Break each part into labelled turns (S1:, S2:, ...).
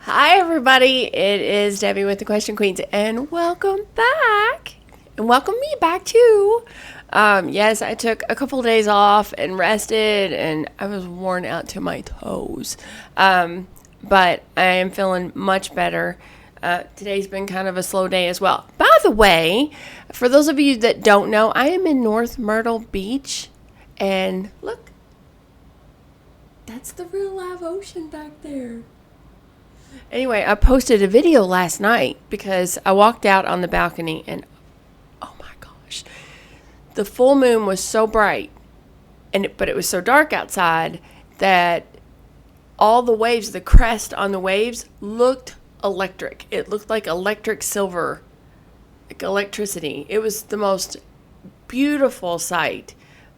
S1: Hi, everybody. It is Debbie with the Question Queens, and welcome back. And welcome me back, too. Yes, I took a couple of days off and rested, and I was worn out to my toes. But I am feeling much better. Today's been kind of a slow day as well. By the way, for those of you that don't know, I am in North Myrtle Beach, and look, that's the real live ocean back there. Anyway, I posted a video last night because I walked out on the balcony and oh my gosh, the full moon was so bright, but it was so dark outside that all the waves, the crest on the waves looked electric. It looked like electric silver, like electricity. It was the most beautiful sight.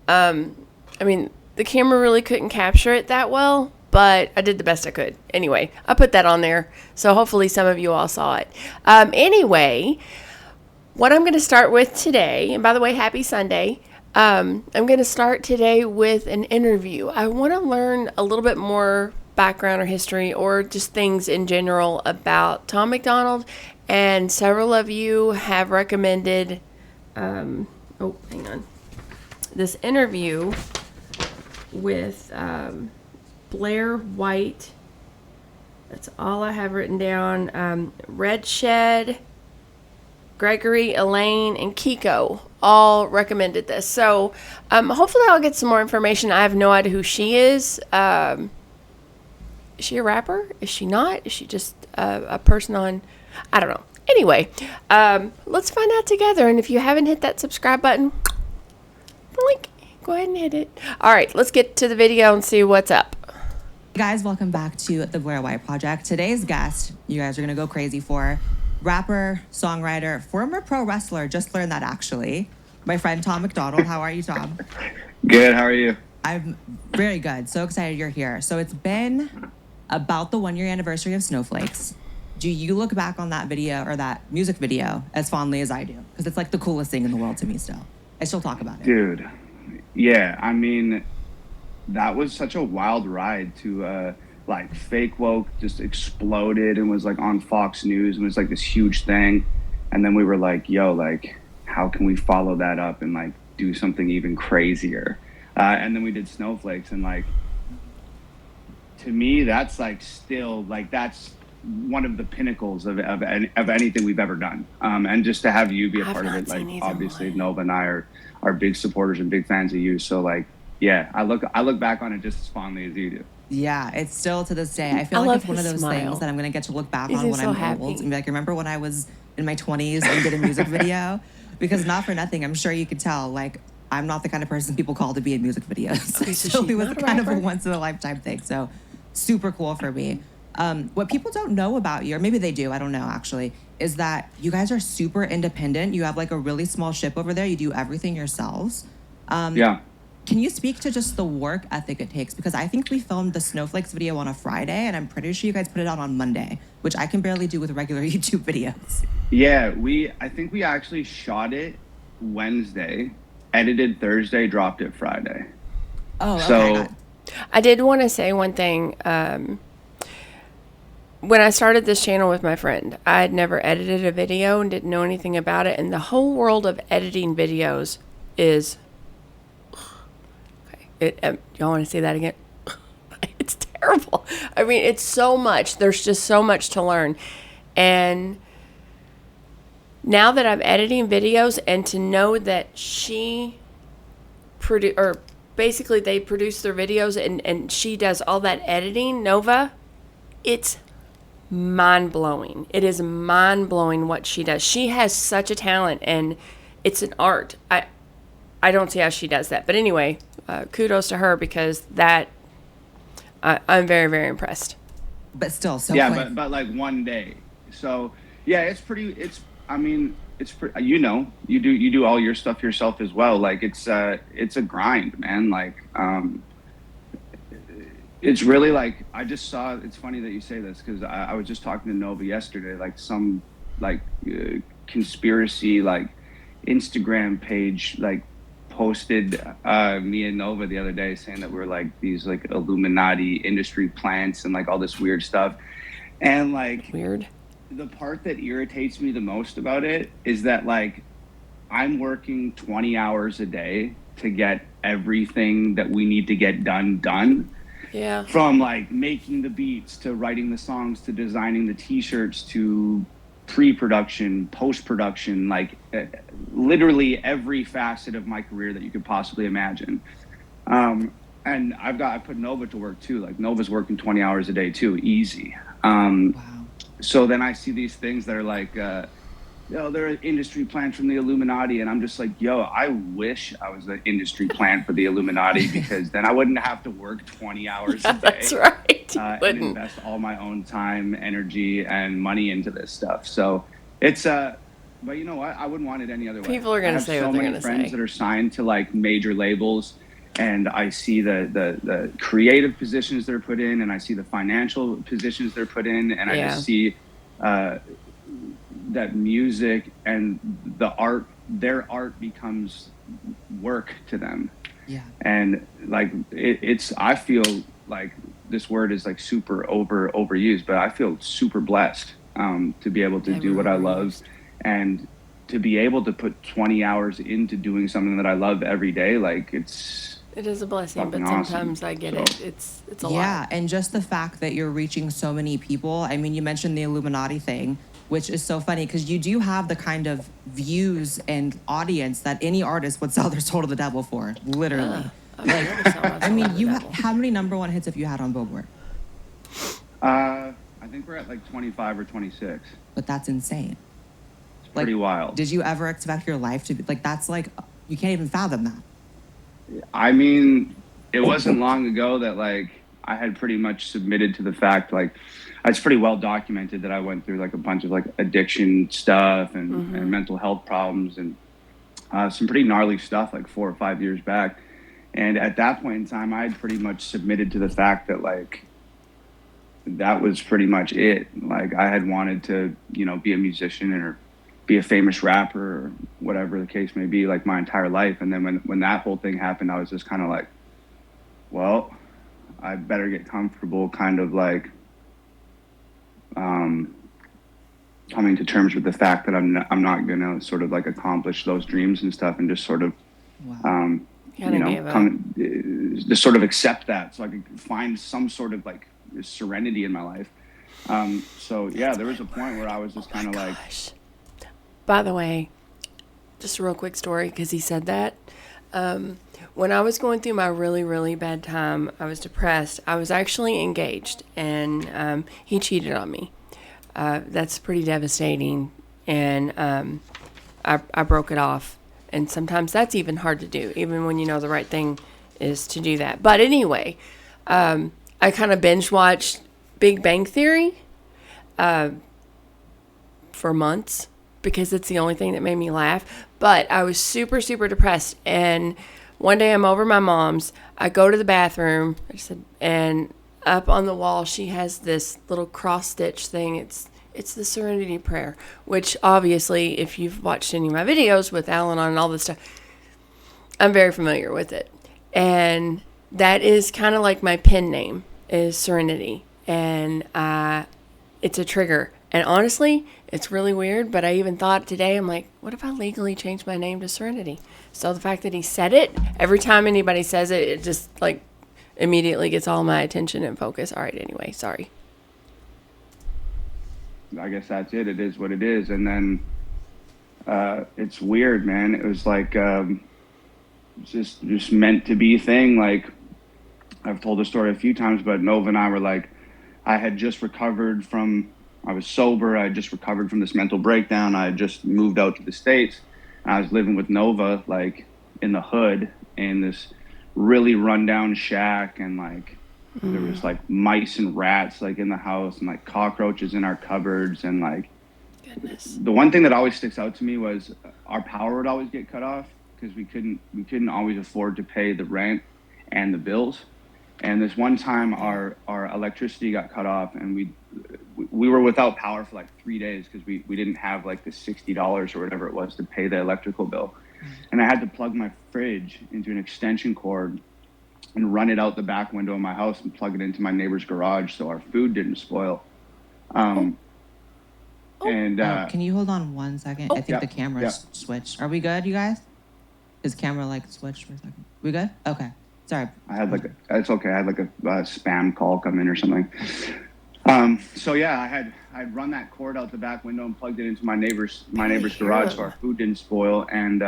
S1: I mean, the camera really couldn't capture it that well, but I did the best I could. Anyway, I put that on there, so hopefully some of you all saw it. Anyway, what I'm going to start with today, and by the way, happy Sunday. I'm going to start today with an interview. I want to learn a little bit more background or history or just things in general about Tom McDonald, and several of you have recommended, hang on, this interview with Blaire White. That's all I have written down. Red Shed, Gregory, Elaine, and Kiko all recommended this. So hopefully I'll get some more information. I have no idea who she is. Is she a rapper? Is she not? Is she just a person on... I don't know. Anyway, let's find out together. And if you haven't hit that subscribe button, blink, go ahead and hit it. All right, let's get to the video and see what's up.
S2: Hey guys, welcome back to the Blaire White Project. Today's guest, you guys are going to go crazy for, rapper, songwriter, former pro wrestler, just learned that actually, my friend Tom McDonald. How are you, Tom?
S3: Good, how are you?
S2: I'm very good. So excited you're here. So it's been about the 1 year anniversary of Snowflakes. Do you look back on that video or that music video as fondly as I do? Because it's like the coolest thing in the world to me still. I still talk about it.
S3: Dude, yeah, I mean, that was such a wild ride to like Fake Woke just exploded and was like on Fox News and was like this huge thing. And then we were like, yo, like, how can we follow that up and like do something even crazier? And then we did Snowflakes, and like, to me, that's like still like, that's one of the pinnacles of anything we've ever done. And just to have you be a part of it, like obviously Nova and I are big supporters and big fans of you. So like, yeah, I look back on it just as fondly as you do.
S2: Yeah, it's still to this day. I feel like it's one of those things that I'm going to get to look back on when I'm old and be like, remember when I was in my 20s and did a music video? Because not for nothing, I'm sure you could tell, like, I'm not the kind of person people call to be in music videos. Okay, so it was kind of a once-in-a-lifetime thing. So super cool for me. What people don't know about you, or maybe they do, I don't know actually, is that you guys are super independent. You have like a really small ship over there. You do everything yourselves.
S3: Yeah.
S2: Can you speak to just the work ethic it takes? Because I think we filmed the Snowflakes video on a Friday, and I'm pretty sure you guys put it out on Monday, which I can barely do with regular YouTube videos.
S3: Yeah, I think we actually shot it Wednesday, edited Thursday, dropped it Friday.
S2: Oh, okay.
S3: So
S1: I did want to say one thing. When I started this channel with my friend, I had never edited a video and didn't know anything about it. And the whole world of editing videos is... y'all want to say that again? It's terrible. I mean, it's so much. There's just so much to learn. And now that I'm editing videos, and to know that basically they produce their videos and she does all that editing, Nova, it's mind-blowing. It is mind-blowing what she does. She has such a talent, and it's an art. I don't see how she does that. But anyway, kudos to her, because that I'm very, very impressed.
S2: But still, so
S3: yeah,
S2: quick.
S3: but like one day. So yeah, it's pretty. You know, you do all your stuff yourself as well. Like it's a grind, man. Like it's really like, I just saw. It's funny that you say this, because I was just talking to Nova yesterday. Like some like conspiracy like Instagram page like posted me and Nova the other day saying that we're like these like Illuminati industry plants and like all this weird stuff. And like,
S1: weird.
S3: The part that irritates me the most about it is that like I'm working 20 hours a day to get everything that we need to get done.
S1: Yeah.
S3: From like making the beats to writing the songs to designing the t-shirts to pre-production, post-production, like literally every facet of my career that you could possibly imagine. And I put Nova to work too. Like Nova's working 20 hours a day too, easy.
S2: Wow.
S3: So then I see these things that are like, they're an industry plant from the Illuminati. And I'm just like, I wish I was an industry plant for the Illuminati, because then I wouldn't have to work 20 hours a day.
S1: That's right.
S3: And invest all my own time, energy, and money into this stuff. So it's, but you know what? I wouldn't want it any other way.
S1: People are going to say what they're going to say. I have so many friends
S3: that are signed to like major labels, and I see the creative positions they're put in, and I see the financial positions they're put in, and I just see that music and their art becomes work to them.
S2: Yeah.
S3: And like I feel like this word is like super overused, but I feel super blessed to be able to do what I love, and to be able to put 20 hours into doing something that I love every day. Like it
S1: is a blessing, but sometimes I get it. It's a lot.
S2: Yeah, and just the fact that you're reaching so many people. I mean, you mentioned the Illuminati thing, which is so funny because you do have the kind of views and audience that any artist would sell their soul to the devil for, literally. I mean, how many number one hits have you had on Billboard?
S3: I think we're at like 25 or 26.
S2: But that's insane.
S3: It's pretty wild.
S2: Did you ever expect your life to be like, that's like, you can't even fathom that.
S3: I mean, it wasn't long ago that like I had pretty much submitted to the fact, like it's pretty well documented that I went through like a bunch of like addiction stuff and mental health problems and some pretty gnarly stuff like 4 or 5 years back. And at that point in time, I had pretty much submitted to the fact that like that was pretty much it. Like I had wanted to, be a musician or be a famous rapper or whatever the case may be, like my entire life. And then when that whole thing happened, I was just kind of like, well, I better get comfortable kind of like coming to terms with the fact that I'm not going to sort of like accomplish those dreams and stuff, and just sort of, just sort of accept that so I could find some sort of like serenity in my life. So yeah, there was a point where I was just kind of like,
S1: by the way, just a real quick story, because he said that. When I was going through my really, really bad time, I was depressed. I was actually engaged, and he cheated on me. That's pretty devastating, and I broke it off. And sometimes that's even hard to do, even when you know the right thing is to do that. But anyway, I kind of binge watched Big Bang Theory for months, because it's the only thing that made me laugh. But I was super, super depressed. And one day I'm over at my mom's. I go to the bathroom, and up on the wall, she has this little cross stitch thing. It's the Serenity Prayer, which obviously, if you've watched any of my videos with Alan on and all this stuff, I'm very familiar with it. And that is kind of like my pen name is Serenity. And it's a trigger. And honestly, it's really weird, but I even thought today, I'm like, what if I legally change my name to Serenity? So the fact that he said it, every time anybody says it, it just like immediately gets all my attention and focus. All right, anyway, sorry.
S3: I guess that's it. It is what it is. And then it's weird, man. It was like just meant to be thing. Like I've told the story a few times, but Nova and I were like, I had just recovered from, I was sober. I had just recovered from this mental breakdown. I had just moved out to the States. I was living with Nova, like in the hood in this really rundown shack. And like, there was like mice and rats like in the house, and like cockroaches in our cupboards. And like,
S1: goodness,
S3: the one thing that always sticks out to me was our power would always get cut off because we couldn't always afford to pay the rent and the bills. And this one time our electricity got cut off, and we were without power for like 3 days because we didn't have like the $60 or whatever it was to pay the electrical bill. And I had to plug my fridge into an extension cord and run it out the back window of my house and plug it into my neighbor's garage so our food didn't spoil. And
S2: can you hold on 1 second? I think the camera's switched. Are we good, you guys? His camera like switched for a second. We good? Okay. Sorry.
S3: It's okay. I had like a spam call come in or something. So yeah, I'd run that cord out the back window and plugged it into my neighbor's garage so our food didn't spoil. And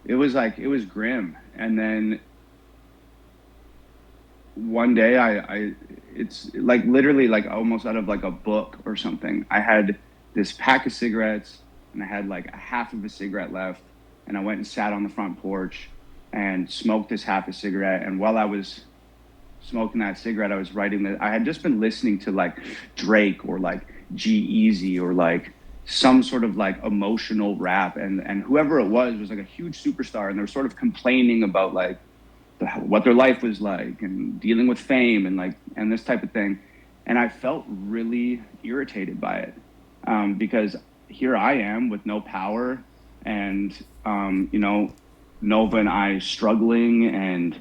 S3: it was grim. And then one day it's like literally like almost out of like a book or something. I had this pack of cigarettes and I had like a half of a cigarette left, and I went and sat on the front porch and smoked this half a cigarette. And while I was smoking that cigarette, I was writing that I had just been listening to like Drake or like G-Eazy or like some sort of like emotional rap, and whoever it was like a huge superstar, and they were sort of complaining about like what their life was like and dealing with fame and this type of thing. And I felt really irritated by it, because here I am with no power, and Nova and I struggling, and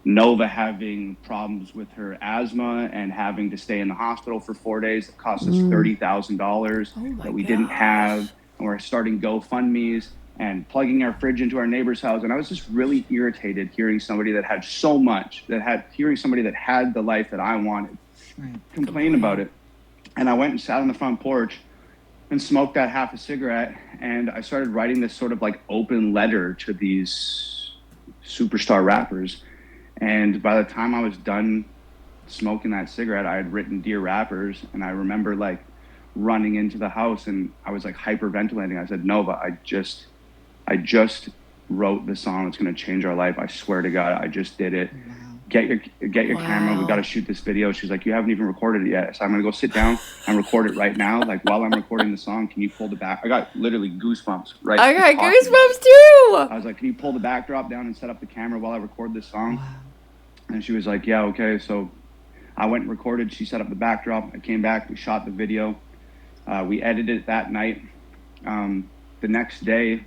S3: Nova having problems with her asthma and having to stay in the hospital for 4 days. It cost us $30,000 that we didn't have. And we're starting GoFundMes and plugging our fridge into our neighbor's house. And I was just really irritated hearing somebody that had so much, hearing somebody that had the life that I wanted, complain about it. And I went and sat on the front porch and smoked that half a cigarette. And I started writing this sort of like open letter to these superstar rappers. And by the time I was done smoking that cigarette, I had written Dear Rappers. And I remember like running into the house and I was like hyperventilating. I said, Nova, I just wrote the song that's going to change our life. I swear to God, I just did it. Wow. Get your camera. We got to shoot this video. She's like, you haven't even recorded it yet. So I'm going to go sit down and record it right now. Like while I'm recording the song, can you pull the back? I got literally goosebumps. Right.
S1: I got goosebumps too.
S3: I was like, can you pull the backdrop down and set up the camera while I record this song? Wow. And she was like, yeah, okay. So I went and recorded. She set up the backdrop. I came back. We shot the video. We edited it that night. The next day,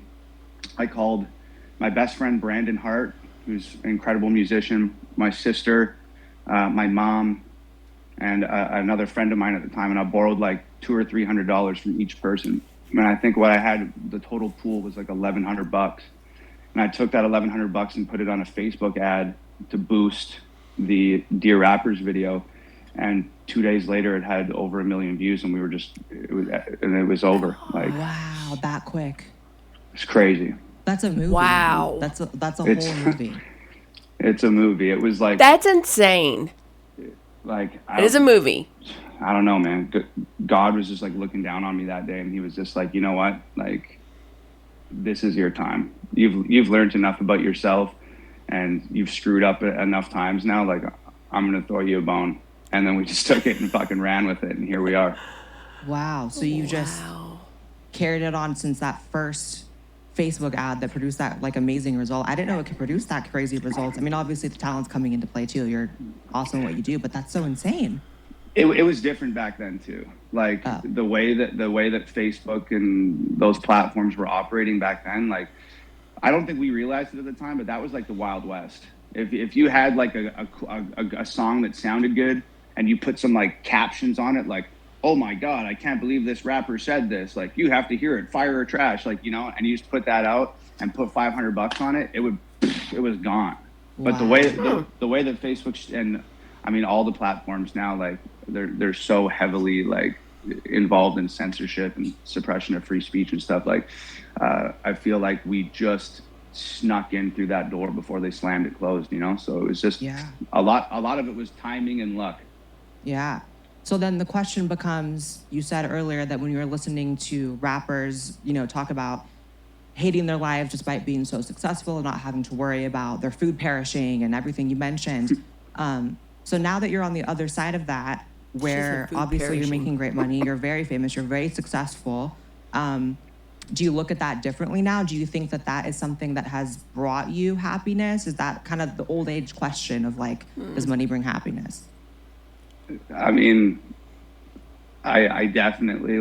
S3: I called my best friend, Brandon Hart, who's an incredible musician, my sister, my mom, and another friend of mine at the time. And I borrowed like $200 or $300 from each person. And I think what I had, the total pool was like $1,100. And I took that $1,100 and put it on a Facebook ad to boost the Dear Rappers video. And 2 days later, it had over 1 million views, and it was over. Like,
S2: wow, that quick.
S3: It's crazy.
S2: That's a movie.
S1: Wow.
S2: That's a whole movie.
S3: It's a movie. It was like...
S1: That's insane.
S3: Like...
S1: It is a movie.
S3: I don't know, man. God was just like looking down on me that day, and he was just like, you know what? Like, this is your time. You've learned enough about yourself, and you've screwed up enough times now. Like, I'm going to throw you a bone. And then we just took it and fucking ran with it, and here we are.
S2: Wow. So you just carried it on since that first Facebook ad that produced that like amazing result. I didn't know it could produce that crazy results. I mean, obviously the talent's coming into play too. You're awesome at what you do, but that's so insane.
S3: It was different back then too. Like the way that Facebook and those platforms were operating back then, like I don't think we realized it at the time, but that was like the Wild West. If you had like a song that sounded good and you put some like captions on it, like, oh my God, I can't believe this rapper said this. Like, you have to hear it, fire or trash. Like, you know, and you just put that out and put $500 on it, it was gone. Wow. But the way that Facebook and I mean, all the platforms now, like they're so heavily like involved in censorship and suppression of free speech and stuff. Like, I feel like we just snuck in through that door before they slammed it closed, you know? So it was just a lot of it was timing and luck.
S2: Yeah. So then the question becomes, you said earlier that when you were listening to rappers, you know, talk about hating their lives despite being so successful and not having to worry about their food perishing and everything you mentioned. So now that you're on the other side of that, where obviously you're making great money, you're very famous, you're very successful, do you look at that differently now? Do you think that that is something that has brought you happiness? Is that kind of the old age question of like, does money bring happiness?
S3: I mean, I definitely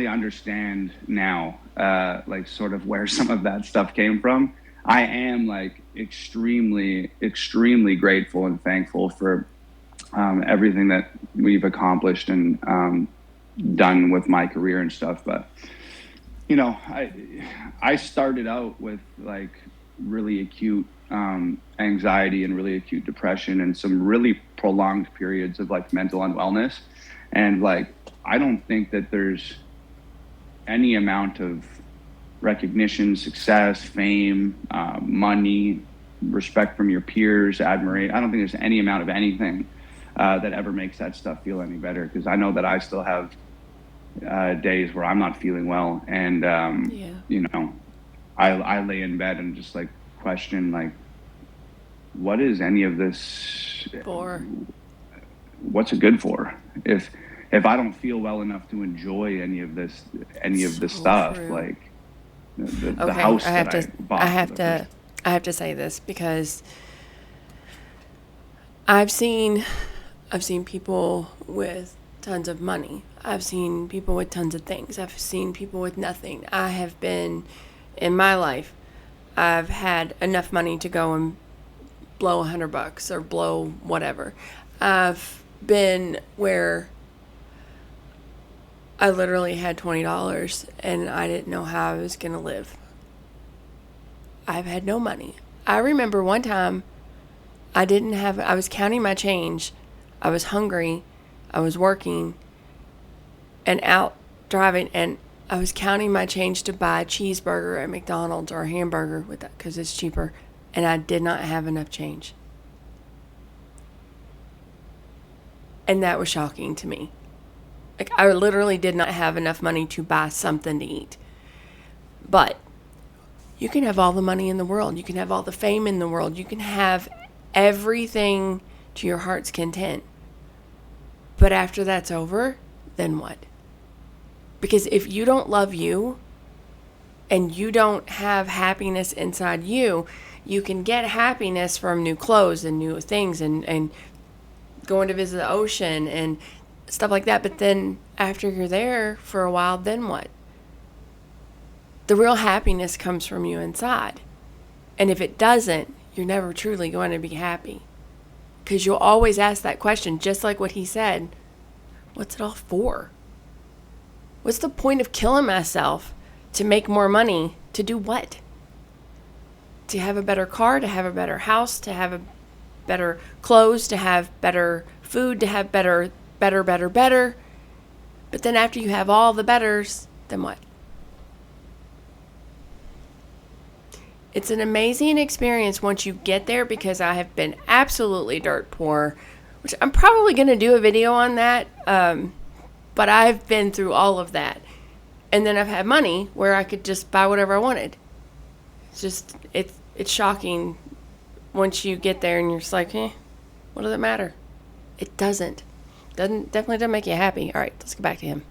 S3: understand now, like sort of where some of that stuff came from. I am like extremely, extremely grateful and thankful for everything that we've accomplished and done with my career and stuff. But you know, I started out with like really acute anxiety and really acute depression and some really prolonged periods of like mental unwellness. And like, I don't think that there's any amount of recognition, success, fame, money, respect from your peers, admiration. I don't think there's any amount of anything that ever makes that stuff feel any better. Because I know that I still have days where I'm not feeling well, and you know, I lay in bed and just like question like, what is any of this
S1: for?
S3: What's it good for? If I don't feel well enough to enjoy any of this stuff,
S1: true.
S3: Like the house
S1: I have to say this because I've seen people with tons of money. I've seen people with tons of things. I've seen people with nothing. I have been, in my life, I've had enough money to go and blow $100 or blow whatever. I've been where I literally had $20 and I didn't know how I was going to live. I've had no money. I remember one time I was counting my change. I was hungry. I was working and out driving, and I was counting my change to buy a cheeseburger at McDonald's or a hamburger with that because it's cheaper, and I did not have enough change. And that was shocking to me. Like, I literally did not have enough money to buy something to eat. But you can have all the money in the world. You can have all the fame in the world. You can have everything to your heart's content. But after that's over, then what? Because if you don't love you and you don't have happiness inside you, you can get happiness from new clothes and new things and going to visit the ocean and stuff like that. But then after you're there for a while, then what? The real happiness comes from you inside. And if it doesn't, you're never truly going to be happy. Because you'll always ask that question, just like what he said. What's it all for? What's the point of killing myself to make more money? To do what? To have a better car, to have a better house, to have a better clothes, to have better food, to have better. But then after you have all the betters, then what? It's an amazing experience once you get there, because I have been absolutely dirt poor, which I'm probably going to do a video on that. But I've been through all of that. And then I've had money where I could just buy whatever I wanted. It's shocking once you get there and you're just like, what does it matter? It doesn't. Definitely doesn't make you happy. All right, let's get back to him.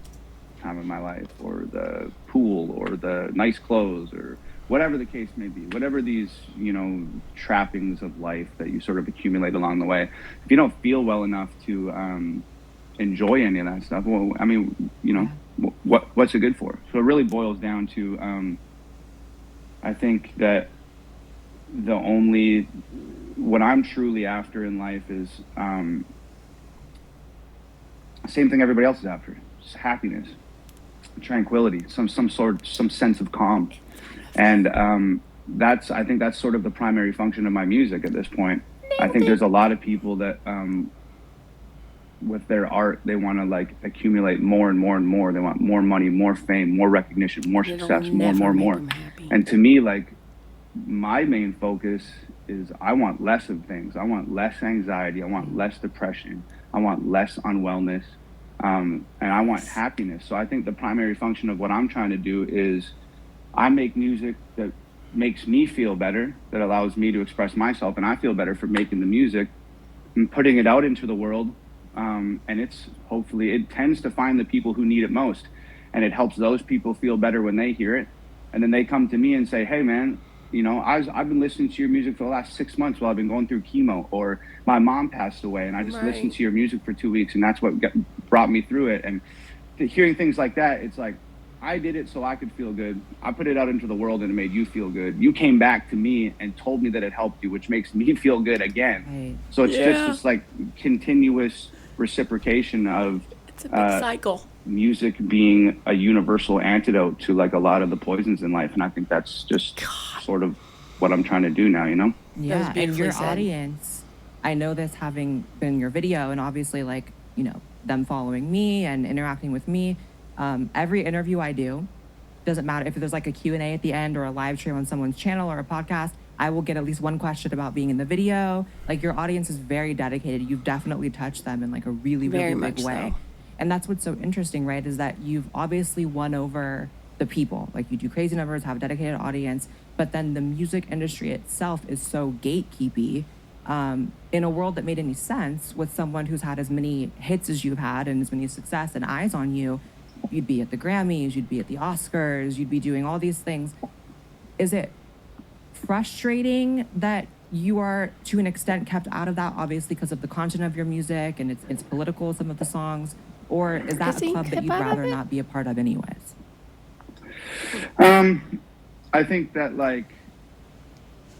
S3: Time in my life, or the pool, or the nice clothes, or whatever the case may be, whatever these, trappings of life that you sort of accumulate along the way. If you don't feel well enough to enjoy any of that stuff, well, I mean, what's it good for? So it really boils down to, I think that what I'm truly after in life is same thing everybody else is after. Just happiness, tranquility, some sense of calm. And I think that's sort of the primary function of my music at this point. I think there's a lot of people that with their art, they want to like accumulate more and more and more. They want more money, more fame, more recognition, more success, more. And to me, like, my main focus is I want less of things. I want less anxiety. I want less depression. I want less unwellness. And I want happiness. So I think the primary function of what I'm trying to do is I make music that makes me feel better, that allows me to express myself, and I feel better for making the music and putting it out into the world. And it tends to find the people who need it most, and it helps those people feel better when they hear it. And then they come to me and say, hey man, I've been listening to your music for the last 6 months while I've been going through chemo, or my mom passed away and I just listened to your music for 2 weeks and that's what brought me through it. And hearing things like that, it's like, I did it so I could feel good. I put it out into the world and it made you feel good. You came back to me and told me that it helped you, which makes me feel good again.
S2: Right.
S3: So it's just this like continuous reciprocation of
S1: it's a big cycle.
S3: Music being a universal antidote to like a lot of the poisons in life. And I think that's just sort of what I'm trying to do now, you know?
S2: Yeah, and your audience, I know this having been your video and obviously like, you know, them following me and interacting with me. Every interview I do, doesn't matter if there's like a Q&A at the end or a live stream on someone's channel or a podcast, I will get at least one question about being in the video. Like your audience is very dedicated. You've definitely touched them in like a really, really big way. So. And that's what's so interesting, right? Is that you've obviously won over the people. Like you do crazy numbers, have a dedicated audience, but then the music industry itself is so gatekeepy. In a world that made any sense with someone who's had as many hits as you've had and as many success and eyes on you, you'd be at the Grammys, you'd be at the Oscars, you'd be doing all these things. Is it frustrating that you are to an extent kept out of that, obviously because of the content of your music and it's political, some of the songs, or is that a club that you'd rather not be a part of anyways?
S3: I think that like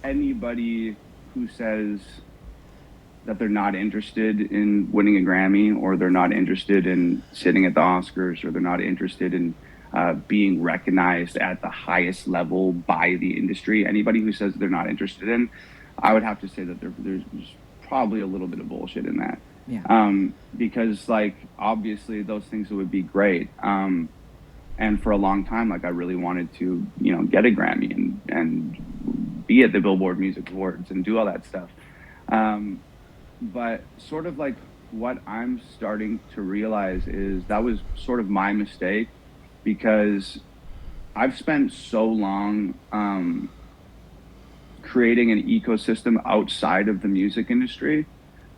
S3: anybody who says that they're not interested in winning a Grammy or they're not interested in sitting at the Oscars or they're not interested in being recognized at the highest level by the industry, anybody who says they're not interested in, I would have to say that there's probably a little bit of bullshit in that.
S2: Yeah.
S3: Because like obviously those things would be great. And for a long time, like I really wanted to, you know, get a Grammy and be at the Billboard Music Awards and do all that stuff. But sort of like what I'm starting to realize is that was sort of my mistake because I've spent so long creating an ecosystem outside of the music industry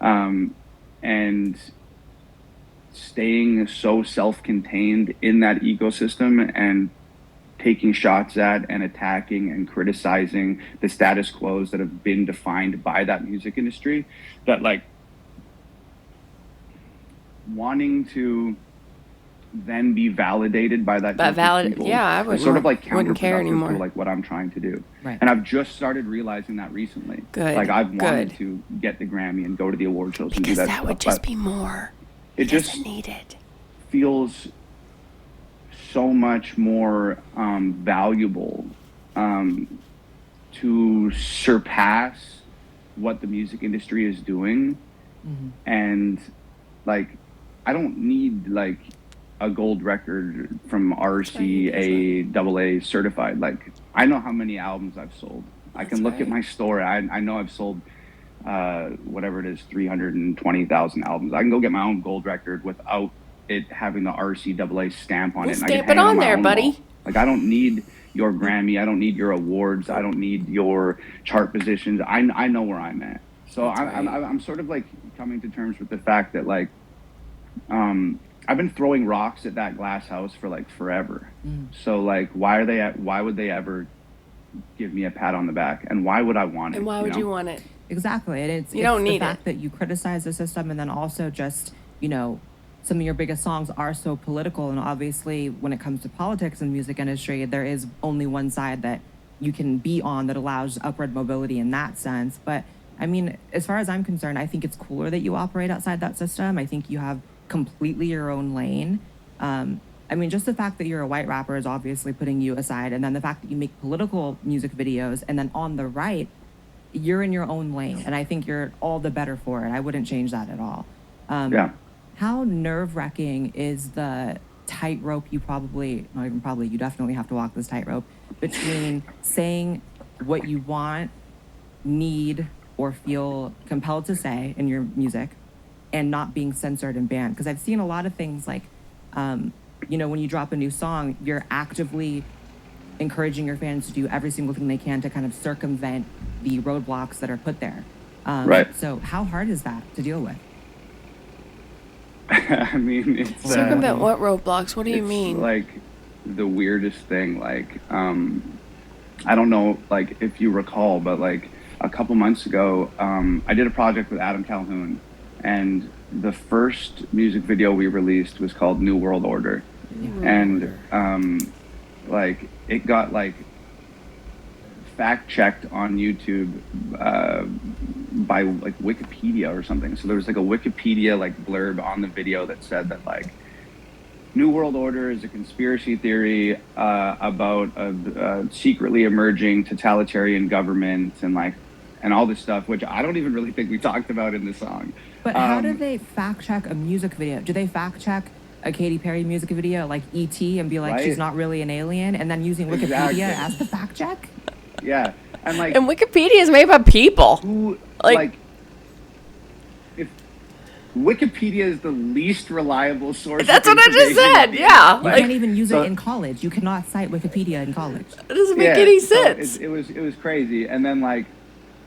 S3: and staying so self-contained in that ecosystem and taking shots at and attacking and criticizing the status quos that have been defined by that music industry, that like wanting to then be validated by that people,
S1: I would
S3: sort of like
S1: wouldn't care anymore
S3: to like what I'm trying to do.
S2: Right.
S3: And I've just started realizing that recently.
S1: Good.
S3: Like I've wanted to get the Grammy and go to the award shows and do that
S1: that
S3: stuff,
S1: would just be more.
S3: It just
S1: needed.
S3: Feels so much more valuable to surpass what the music industry is doing.
S2: Mm-hmm.
S3: And like I don't need like a gold record from RCA certified. Like I know how many albums I've sold. I can look at my store. I know I've sold whatever it is, 320,000 albums. I can go get my own gold record without it having the RCAA stamp on it. And
S1: Stamp it on there, buddy.
S3: Wall. Like I don't need your Grammy. I don't need your awards. I don't need your chart positions. I know where I'm at. So I'm sort of like coming to terms with the fact that like I've been throwing rocks at that glass house for like forever. So like why would they ever give me a pat on the back, and why would I want it?
S1: And why would you want it?
S2: Exactly. And it's
S1: don't need
S2: the fact that you criticize the system, and then also just, you know, some of your biggest songs are so political, and obviously when it comes to politics in the music industry, there is only one side that you can be on that allows upward mobility in that sense. But I mean, as far as I'm concerned, I think it's cooler that you operate outside that system. I think you have completely your own lane. I mean, just the fact that you're a white rapper is obviously putting you aside, and then the fact that you make political music videos, and then on the right, you're in your own lane, and I think you're all the better for it. I wouldn't change that at all. How nerve-wracking is the tightrope you you definitely have to walk this tightrope between saying what you want, need, or feel compelled to say in your music and not being censored and banned? Because I've seen a lot of things like, you know, when you drop a new song, you're actively encouraging your fans to do every single thing they can to kind of circumvent the roadblocks that are put there.
S3: Right.
S2: So how hard is that to deal with?
S3: I mean, it's
S1: circumvent what roadblocks? What do you mean?
S3: Like the weirdest thing. Like I don't know, like if you recall, but like a couple months ago, I did a project with Adam Calhoun, and the first music video we released was called New World Order. and like it got like fact checked on YouTube by like Wikipedia or something. So there was like a Wikipedia like blurb on the video that said that like New World Order is a conspiracy theory about a secretly emerging totalitarian government and all this stuff, which I don't even really think we talked about in the song.
S2: But how do they fact check a music video? Do they fact check a Katy Perry music video like E.T. and be like, she's not really an alien, and then using Wikipedia as the fact check?
S3: Yeah. And like,
S1: and Wikipedia is made by people.
S3: Who like if Wikipedia is the least reliable source.
S1: That's what I just said. Yeah.
S2: You can't even use it in college. You cannot cite Wikipedia in college.
S1: It doesn't make any sense.
S3: So it was crazy. And then like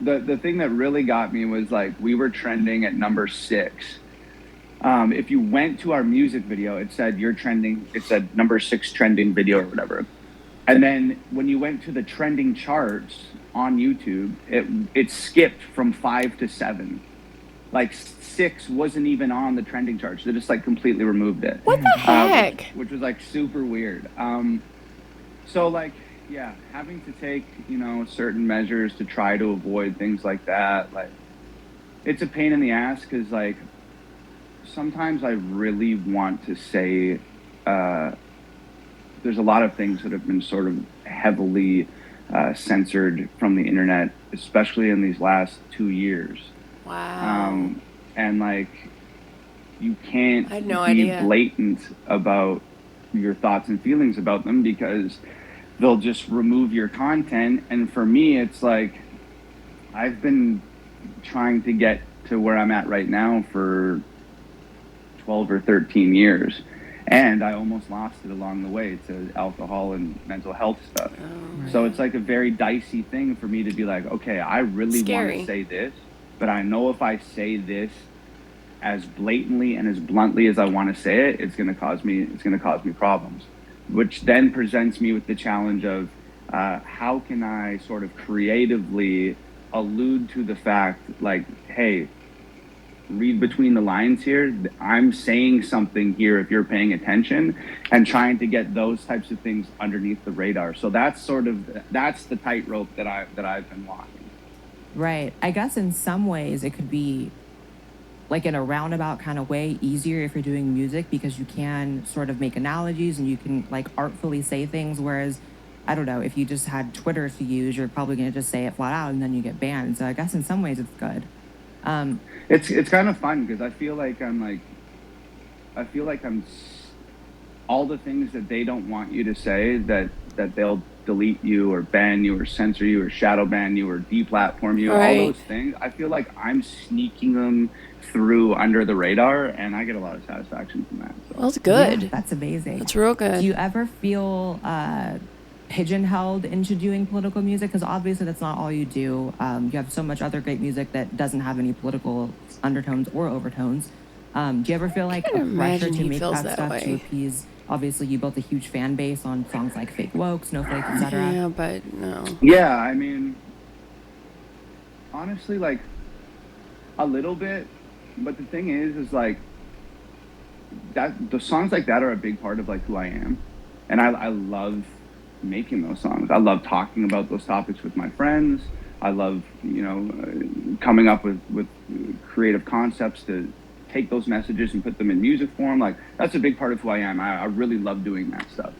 S3: the thing that really got me was like we were trending at number 6. If you went to our music video, it said you're trending. It said number 6 trending video or whatever. And then when you went to the trending charts on YouTube, it skipped from 5 to 7. Like 6 wasn't even on the trending charts. They just like completely removed it.
S1: What the heck?
S3: Which was like super weird. So like, yeah, having to take, certain measures to try to avoid things like that. Like it's a pain in the ass because like sometimes I really want to say, there's a lot of things that have been sort of heavily censored from the internet, especially in these last 2 years.
S1: Wow.
S3: And like, you can't be blatant about your thoughts and feelings about them because they'll just remove your content. And for me, it's like, I've been trying to get to where I'm at right now for 12 or 13 years. And I almost lost it along the way to alcohol and mental health stuff. Oh, so it's like a very dicey thing for me to be like, okay, I really want to say this, but I know if I say this as blatantly and as bluntly as I want to say it, it's going to cause me problems, which then presents me with the challenge of how can I sort of creatively allude to the fact like, hey, read between the lines here. I'm saying something here if you're paying attention, and trying to get those types of things underneath the radar. So that's the tightrope that I've been walking.
S2: Right. I guess in some ways it could be like in a roundabout kind of way easier if you're doing music because you can sort of make analogies and you can like artfully say things. Whereas, I don't know, if you just had Twitter to use, you're probably going to just say it flat out and then you get banned. So I guess in some ways it's good.
S3: It's kind of fun because I feel like I'm all the things that they don't want you to say that they'll delete you or ban you or censor you or shadow ban you or deplatform you, all those things. I feel like I'm sneaking them through under the radar, and I get a lot of satisfaction from that. So.
S1: Well, it's good.
S2: Yeah, that's amazing.
S1: It's real good.
S2: Do you ever feel pigeonholed into doing political music? Because obviously that's not all you do. You have so much other great music that doesn't have any political undertones or overtones. Do you ever feel like a pressure to make that stuff to appease? Obviously, you built a huge fan base on songs like Fake Woke, Snowflake, etc.
S1: Yeah, but no.
S3: Yeah, I mean, honestly, like, a little bit. But the thing is like, that the songs like that are a big part of, like, who I am. And I love making those songs. I love talking about those topics with my friends. I love, coming up with creative concepts to take those messages and put them in music form. Like, that's a big part of who I am. I really love doing that stuff.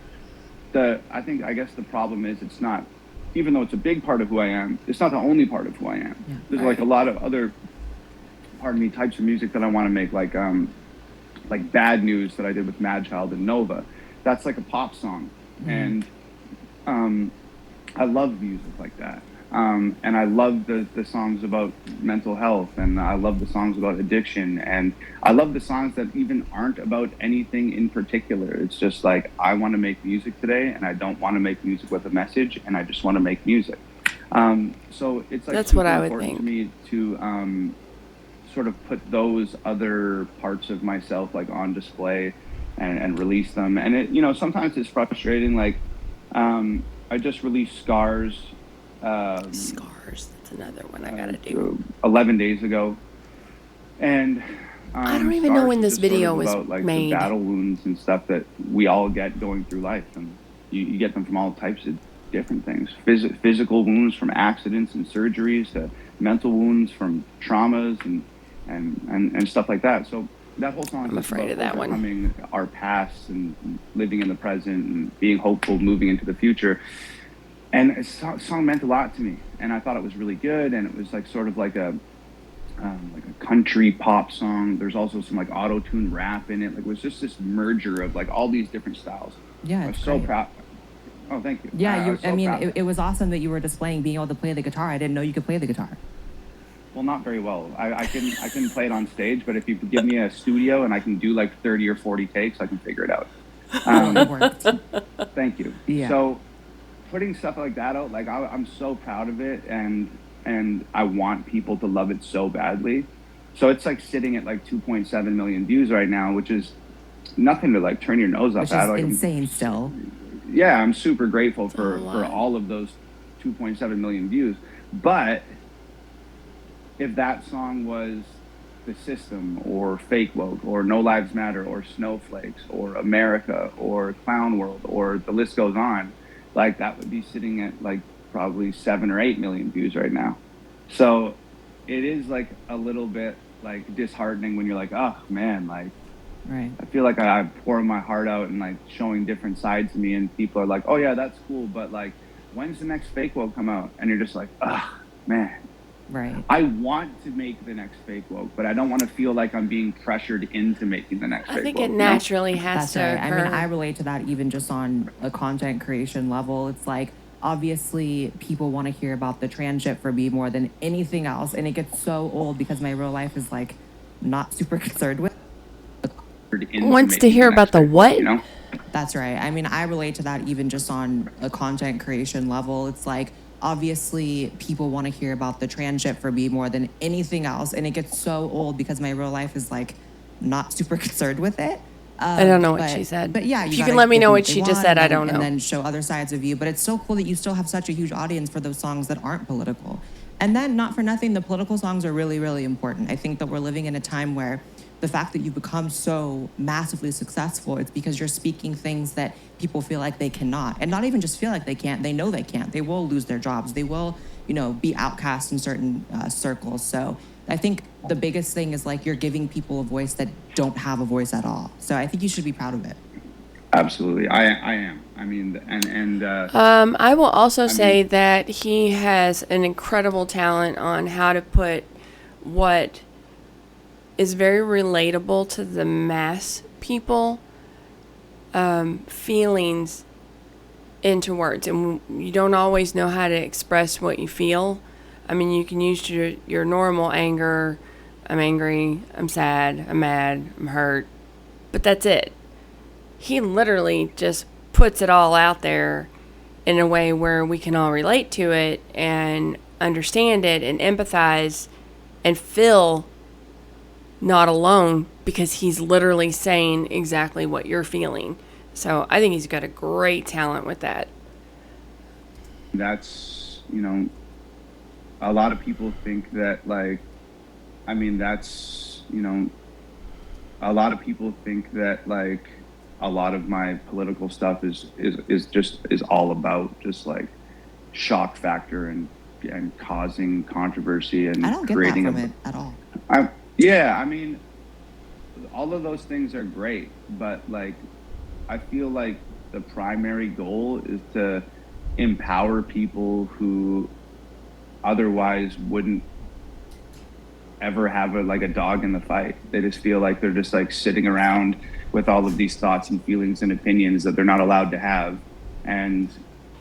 S3: I guess the problem is it's not, even though it's a big part of who I am, it's not the only part of who I am. Yeah. There's like a lot of other, types of music that I want to make, like Bad News that I did with Mad Child and Nova. That's like a pop song. Mm-hmm. And I love music like that. And I love the songs about mental health, and I love the songs about addiction, and I love the songs that even aren't about anything in particular. It's just like, I want to make music today, and I don't want to make music with a message, and I just want to make music. So it's like,
S1: that's what I would
S3: important
S1: think.
S3: To me to sort of put those other parts of myself like on display and release them. And it, sometimes it's frustrating. Like, I just released Scars.
S1: Scars, that's another one I gotta do.
S3: 11 days ago. And
S1: I don't even know when this video was
S3: about, like,
S1: made.
S3: The battle wounds and stuff that we all get going through life, and you get them from all types of different things. Physical wounds from accidents and surgeries, to mental wounds from traumas and stuff like that. So that whole song
S1: I'm
S3: is
S1: afraid of that one.
S3: Overcoming our past and living in the present and being hopeful, moving into the future. And the song meant a lot to me, and I thought it was really good. And it was like sort of like a country pop song. There's also some like auto-tune rap in it. Like, it was just this merger of like all these different styles.
S2: Yeah,
S3: I was so proud. Oh, thank you.
S2: Yeah, it was awesome that you were displaying being able to play the guitar. I didn't know you could play the guitar.
S3: Well, not very well. I can play it on stage, but if you give me a studio and I can do like 30 or 40 takes, I can figure it out.
S2: It worked.
S3: Thank you.
S2: Yeah.
S3: So putting stuff like that out, like I'm so proud of it, and I want people to love it so badly. So it's like sitting at like 2.7 million views right now, which is nothing to like turn your nose up at.
S2: Which is insane still.
S3: Yeah, I'm super grateful for all of those 2.7 million views. But if that song was The System or Fake Woke or No Lives Matter or Snowflakes or America or Clown World or the list goes on, like, that would be sitting at like probably 7 or 8 million views right now. So it is like a little bit like disheartening when you're like, oh man, like,
S2: right.
S3: I feel like I'm pouring my heart out and like showing different sides to me, and people are like, oh yeah, that's cool, but like, when's the next Fake Woke come out? And you're just like, oh man.
S2: Right.
S3: I want to make the next Fake Woke, but I don't want to feel like I'm being pressured into making the next Fake Woke.
S1: I think it naturally has to occur.
S2: I mean, I relate to that even just on a content creation level. It's like, obviously, people want to hear about the trans shit for me more than anything else, and it gets so old because my real life is like not super concerned with.
S1: Wants to hear about the what?
S3: You know?
S2: That's right. I mean, I relate to that even just on a content creation level. It's like, obviously, people want to hear about the trans shit for me more than anything else, and it gets so old because my real life is like not super concerned with it.
S1: I don't know what she said.
S2: But yeah,
S1: you can let me know what she just said. I don't know.
S2: And then show other sides of you. But it's so cool that you still have such a huge audience for those songs that aren't political. And then, not for nothing, the political songs are really, really important. I think that we're living in a time where the fact that you become so massively successful, it's because you're speaking things that people feel like they cannot. And not even just feel like they can't, they know they can't. They will lose their jobs. They will, be outcast in certain circles. So I think the biggest thing is like you're giving people a voice that don't have a voice at all. So I think you should be proud of it.
S3: Absolutely. I am. I mean,
S1: I will also say that he has an incredible talent on how to put what is very relatable to the mass people feelings into words. And you don't always know how to express what you feel. I mean, you can use your normal anger. I'm angry, I'm sad, I'm mad, I'm hurt. But that's it. He literally just puts it all out there in a way where we can all relate to it and understand it and empathize and feel not alone, because he's literally saying exactly what you're feeling. So I think he's got a great talent with that.
S3: That's, a lot of people think that, like, a lot of people think that, like, a lot of my political stuff is all about just like shock factor and causing controversy and
S2: I don't get
S3: creating
S2: that from it at all.
S3: I mean, all of those things are great, but like, I feel like the primary goal is to empower people who otherwise wouldn't ever have a dog in the fight. They just feel like they're just like sitting around with all of these thoughts and feelings and opinions that they're not allowed to have. And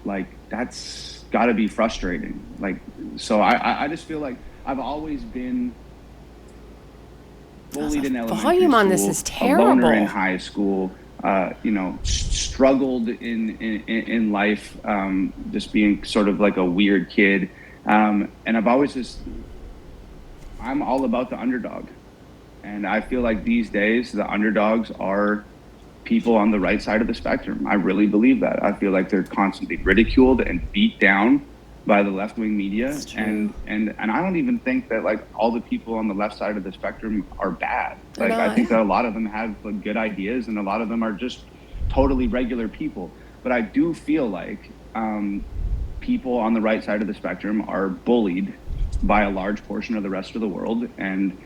S3: like, that's gotta be frustrating. Like, so I just feel like I've always been bullied in elementary
S1: volume
S3: school,
S1: on this is terrible.
S3: A loner in high school, struggled in life, just being sort of like a weird kid. And I've always I'm all about the underdog. And I feel like these days, the underdogs are people on the right side of the spectrum. I really believe that. I feel like they're constantly ridiculed and beat down by the left-wing media, and I don't even think that like all the people on the left side of the spectrum are bad. Like I think that a lot of them have like, good ideas, and a lot of them are just totally regular people. But I do feel like people on the right side of the spectrum are bullied by a large portion of the rest of the world, and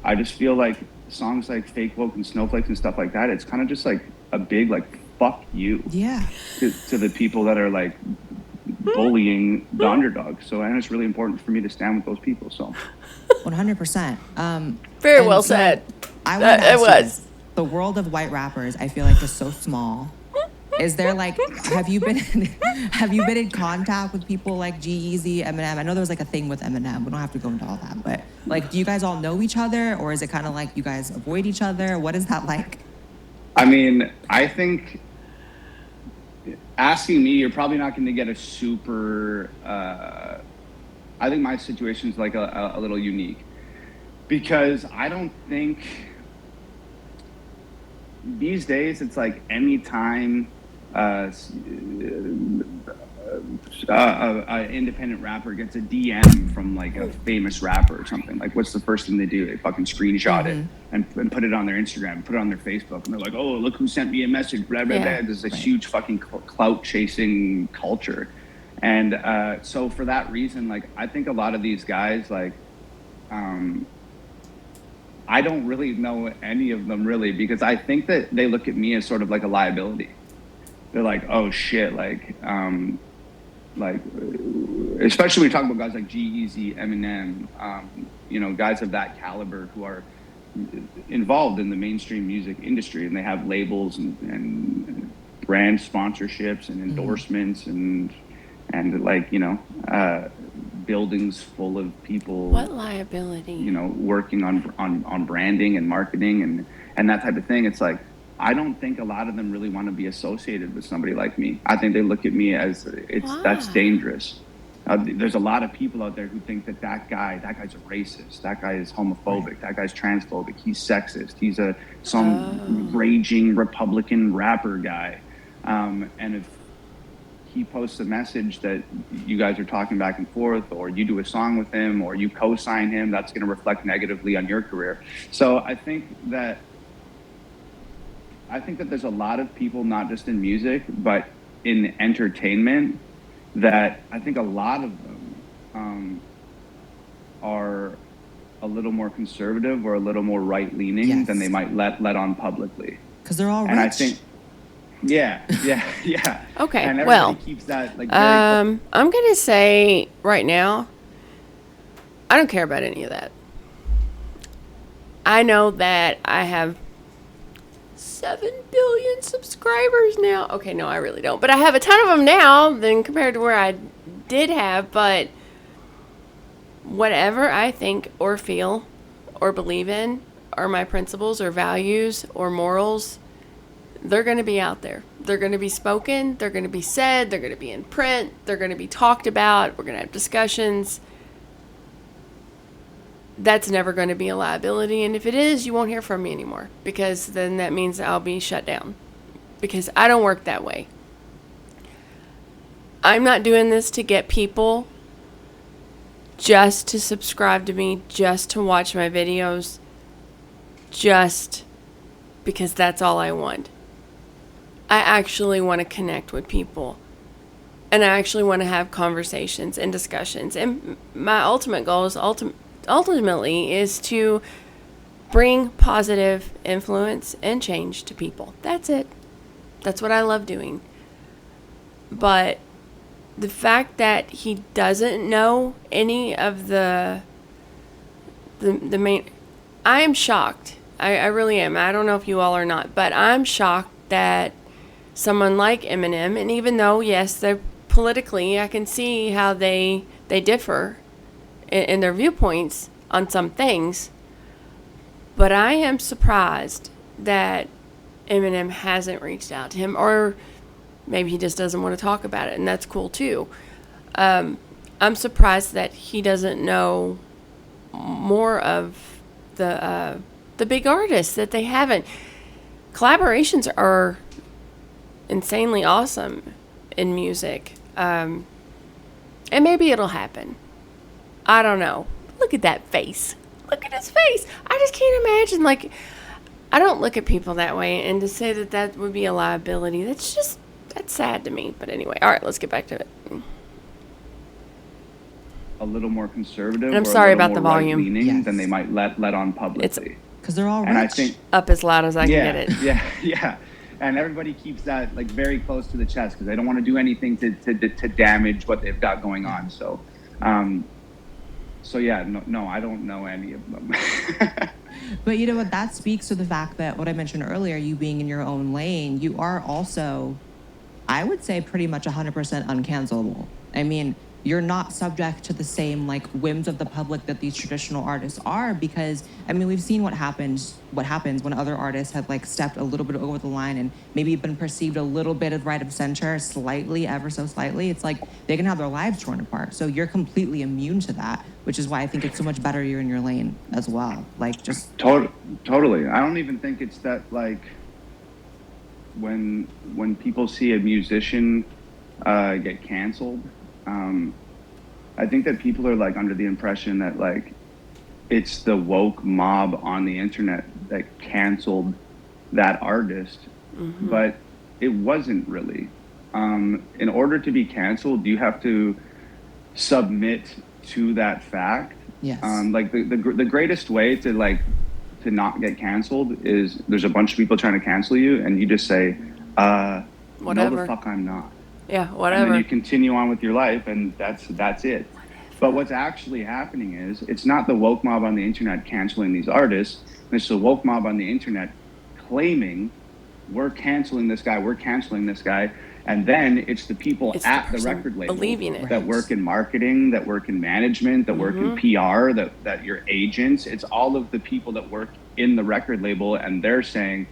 S3: I just feel like songs like Fake Woke and Snowflakes and stuff like that, it's kind of just like a big like fuck you to the people that are like bullying the underdog. So and it's really important for me to stand with those people. So
S2: 100%.
S1: Very well said. It was.
S2: The world of white rappers, I feel like, is so small. Is there like, have you been in contact with people like G-Eazy, Eminem? I know there was like a thing with Eminem. We don't have to go into all that, but like, do you guys all know each other, or is it kind of like you guys avoid each other? What is that like?
S3: I mean, I think asking me, you're probably not going to get a super. I think my situation is like a little unique because I don't think these days it's like anytime an independent rapper gets a DM from like a famous rapper or something, like what's the first thing they do? They fucking screenshot it and put it on their Instagram, put it on their Facebook, and they're like, oh, look who sent me a message, blah, blah, blah. There's a huge fucking clout chasing culture. And so for that reason, like I think a lot of these guys, like I don't really know any of them really, because I think that they look at me as sort of like a liability. They're like, oh shit, like especially when we talk about guys like G-Eazy, Eminem, you know, guys of that caliber who are involved in the mainstream music industry, and they have labels and brand sponsorships and endorsements and like, you know, buildings full of people.
S1: What liability?
S3: You know, working on branding and marketing and that type of thing. It's like, I don't think a lot of them really want to be associated with somebody like me. I think they look at me as that's dangerous. There's a lot of people out there who think that guy's a racist, that guy is homophobic, that guy's transphobic, he's sexist, he's some raging Republican rapper guy. And if he posts a message that you guys are talking back and forth, or you do a song with him, or you co-sign him, that's going to reflect negatively on your career. So I think that there's a lot of people, not just in music, but in entertainment, that I think a lot of them are a little more conservative or a little more right-leaning than they might let on publicly.
S2: Because they're all rich.
S3: And I think, yeah.
S1: Okay,
S3: and
S1: well,
S3: keeps that like
S1: I'm going to say right now, I don't care about any of that. I know that I have 7 billion subscribers now. Okay, no, I really don't. But I have a ton of them now than compared to where I did have. But whatever I think or feel or believe in, or my principles or values or morals, they're going to be out there. They're going to be spoken. They're going to be said. They're going to be in print. They're going to be talked about. We're going to have discussions. That's never going to be a liability. And if it is, you won't hear from me anymore, because then that means I'll be shut down, because I don't work that way. I'm not doing this to get people just to subscribe to me, just to watch my videos, just because that's all I want. I actually want to connect with people, and I actually want to have conversations and discussions. And my ultimate goal is ultimately is to bring positive influence and change to people. That's it. That's what I love doing. But the fact that he doesn't know any of the main, I am shocked. I really am. I don't know if you all are not, but I'm shocked that someone like Eminem, and even though, yes, they're politically, I can see how they differ in their viewpoints on some things, but I am surprised that Eminem hasn't reached out to him, or maybe he just doesn't want to talk about it, and that's cool too. I'm surprised that he doesn't know more of the big artists that they haven't. Collaborations are insanely awesome in music. And maybe it'll happen. I don't know. Look at that face. Look at his face. I just can't imagine. Like, I don't look at people that way. And to say that that would be a liability, that's sad to me. But anyway, all right, let's get back to it.
S3: A little more conservative.
S1: I'm sorry about the volume.
S3: Yes. Than they might let on publicly.
S2: Because they're all rich.
S3: And I think
S1: up as loud as I can get it.
S3: Yeah. And everybody keeps that like very close to the chest because they don't want to do anything to damage what they've got going on. So, no, I don't know any of them.
S2: But you know what? That speaks to the fact that what I mentioned earlier, you being in your own lane, you are also, I would say, pretty much 100% uncancelable. I mean, you're not subject to the same like whims of the public that these traditional artists are, because I mean we've seen what happens when other artists have like stepped a little bit over the line and maybe been perceived a little bit of right of censure, slightly, ever so slightly. It's like they can have their lives torn apart. So you're completely immune to that, which is why I think it's so much better you're in your lane as well. Like just
S3: totally. I don't even think it's that like when people see a musician get canceled. I think that people are like under the impression that like it's the woke mob on the internet that canceled that artist, but it wasn't really. In order to be canceled, you have to submit to that fact.
S2: Yes.
S3: Like the greatest way to not get canceled is there's a bunch of people trying to cancel you, and you just say,
S1: whatever.
S3: No, the fuck I'm not.
S1: Yeah, whatever.
S3: And then you continue on with your life, and that's it. But what's actually happening is it's not the woke mob on the internet canceling these artists. It's the woke mob on the internet claiming we're canceling this guy, and then it's the people at the record label that work in marketing, that work in management, that work in PR, that your agents. It's all of the people that work in the record label, and they're saying,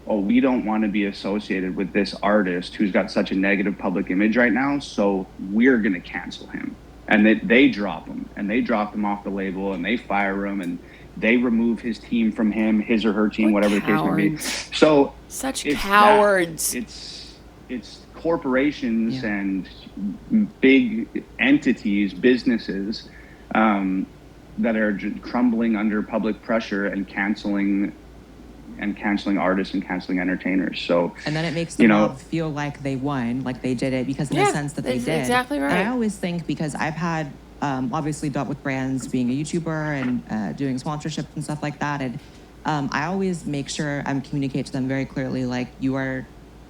S3: oh, we don't want to be associated with this artist who's got such a negative public image right now, so we're going to cancel him. And they drop him, and they drop him off the label, and they fire him, and they remove his team from him, his or her team, whatever the case may be. So
S1: such cowards.
S3: It's corporations and big entities, businesses that are crumbling under public pressure and canceling artists and canceling entertainers. So
S2: and then it makes the mob feel like they won, like they did it, because in a sense that they did.
S1: Exactly right.
S2: And I always think, because I've had obviously dealt with brands being a YouTuber and doing sponsorships and stuff like that, and I always make sure I communicate to them very clearly, like, you are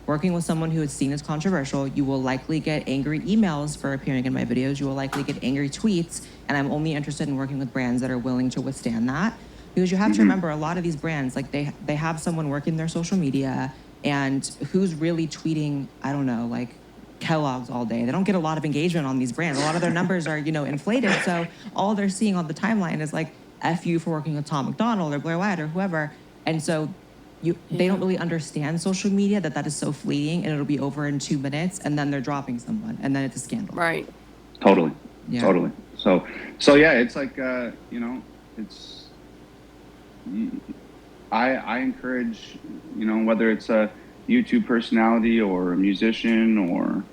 S2: working with someone who is seen as controversial. You will likely get angry emails for appearing in my videos. You will likely get angry tweets, and I'm only interested in working with brands that are willing to withstand that. Because you have to remember, a lot of these brands, like they have someone working their social media, and who's really tweeting, I don't know, like Kellogg's all day. They don't get a lot of engagement on these brands. A lot of their numbers are, inflated. So all they're seeing on the timeline is like, F you for working with McDonald or Blaire Wyatt or whoever. And so they don't really understand social media, that is so fleeting, and it'll be over in 2 minutes, and then they're dropping someone, and then it's a scandal.
S1: Right.
S3: Totally. So yeah, it's like, it's, I encourage, whether it's a YouTube personality or a musician or,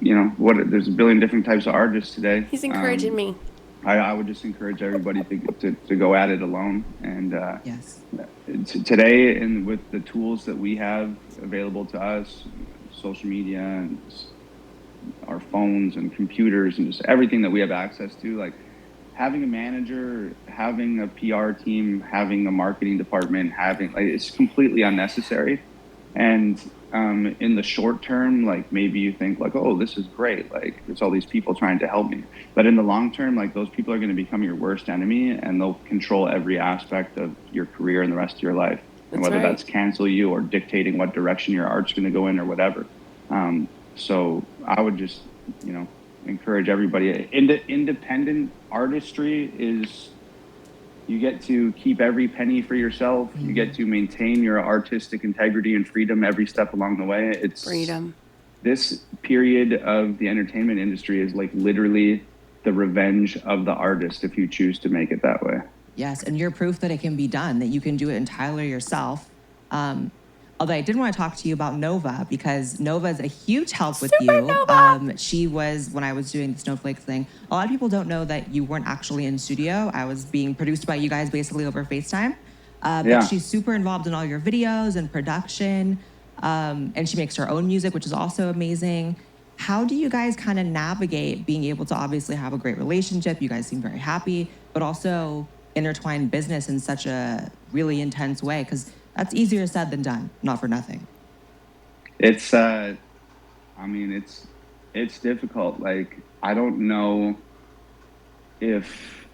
S3: there's a billion different types of artists today.
S1: He's encouraging me.
S3: I would just encourage everybody to go at it alone. And
S2: yes,
S3: today, and with the tools that we have available to us, social media and our phones and computers and just everything that we have access to, like, having a manager, having a PR team, having a marketing department, it's completely unnecessary. And in the short term, like, maybe you think like, oh, this is great, like there's all these people trying to help me. But in the long term, like, those people are going to become your worst enemy, and they'll control every aspect of your career and the rest of your life. And whether that's cancel you or dictating what direction your art's going to go in or whatever. So I would just, encourage everybody. Independent artistry is, you get to keep every penny for yourself. You get to maintain your artistic integrity and freedom every step along the way. It's
S1: freedom.
S3: This period of the entertainment industry is like literally the revenge of the artist if you choose to make it that way.
S2: Yes, and you're proof that it can be done, that you can do it entirely yourself. Although I did want to talk to you about Nova, because Nova is a huge help with
S1: Super
S2: you.
S1: Nova!
S2: She was, when I was doing the Snowflakes thing, a lot of people don't know that you weren't actually in studio. I was being produced by you guys basically over FaceTime. But she's super involved in all your videos and production. And she makes her own music, which is also amazing. How do you guys kind of navigate being able to obviously have a great relationship? You guys seem very happy, but also intertwine business in such a really intense way? Because that's easier said than done, not for nothing.
S3: It's, I mean, it's difficult. Like, I don't know if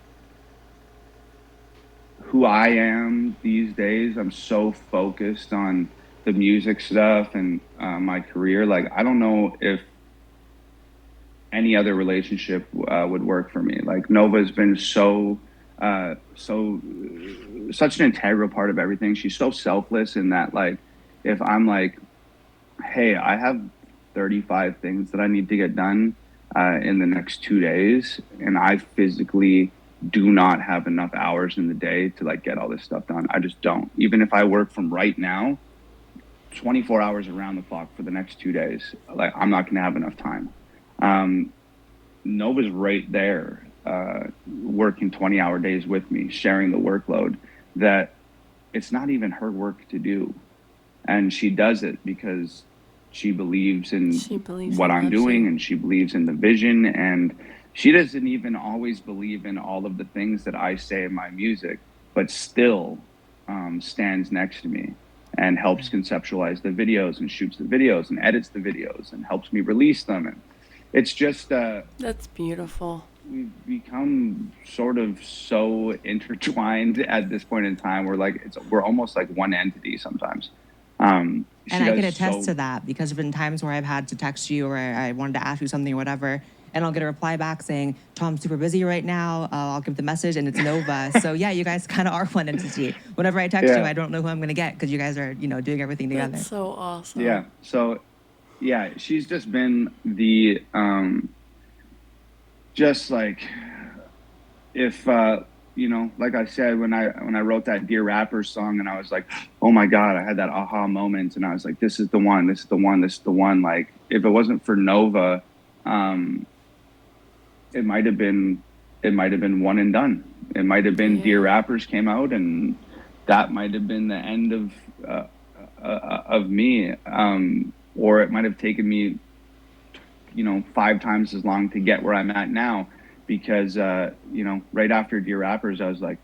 S3: who I am these days. I'm so focused on the music stuff and my career. Like, I don't know if any other relationship would work for me. Like, Nova's been such an integral part of everything. She's so selfless in that, like, if I'm like, hey, I have 35 things that I need to get done in the next 2 days, and I physically do not have enough hours in the day to like get all this stuff done. I just don't. Even if I work from right now, 24 hours around the clock for the next 2 days, like, I'm not going to have enough time. Nova's right there, working 20-hour days with me, sharing the workload that it's not even her work to do. And she does it because she believes in what I'm doing, and she believes in the vision. And she doesn't even always believe in all of the things that I say in my music, but still stands next to me and helps conceptualize the videos and shoots the videos and edits the videos and helps me release them. And it's just
S1: that's beautiful.
S3: We've become sort of so intertwined at this point in time. We're almost like one entity sometimes.
S2: And I can attest to that, because there have been times where I've had to text you or I wanted to ask you something or whatever, and I'll get a reply back saying, Tom's super busy right now. I'll give the message, and it's Nova. So yeah, you guys kind of are one entity. Whenever I text you, I don't know who I'm going to get, because you guys are, doing everything together.
S1: That's so awesome.
S3: Yeah. So yeah, she's just been the, just like, if, like I said, when I wrote that Dear Rappers song, and I was like, oh my God, I had that aha moment, and I was like, this is the one. Like, if it wasn't for Nova, it might have been one and done. It might have been Dear Rappers came out, and that might have been the end of me. Or it might have taken me, 5 times as long to get where I'm at now. Because, right after Dear Rappers, I was like,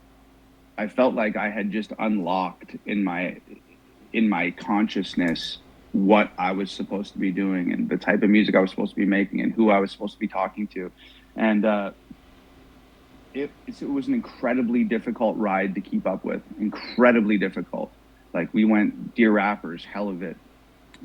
S3: I felt like I had just unlocked in my consciousness what I was supposed to be doing and the type of music I was supposed to be making and who I was supposed to be talking to. And it was an incredibly difficult ride to keep up with, incredibly difficult. Like, we went Dear Rappers, hell of it,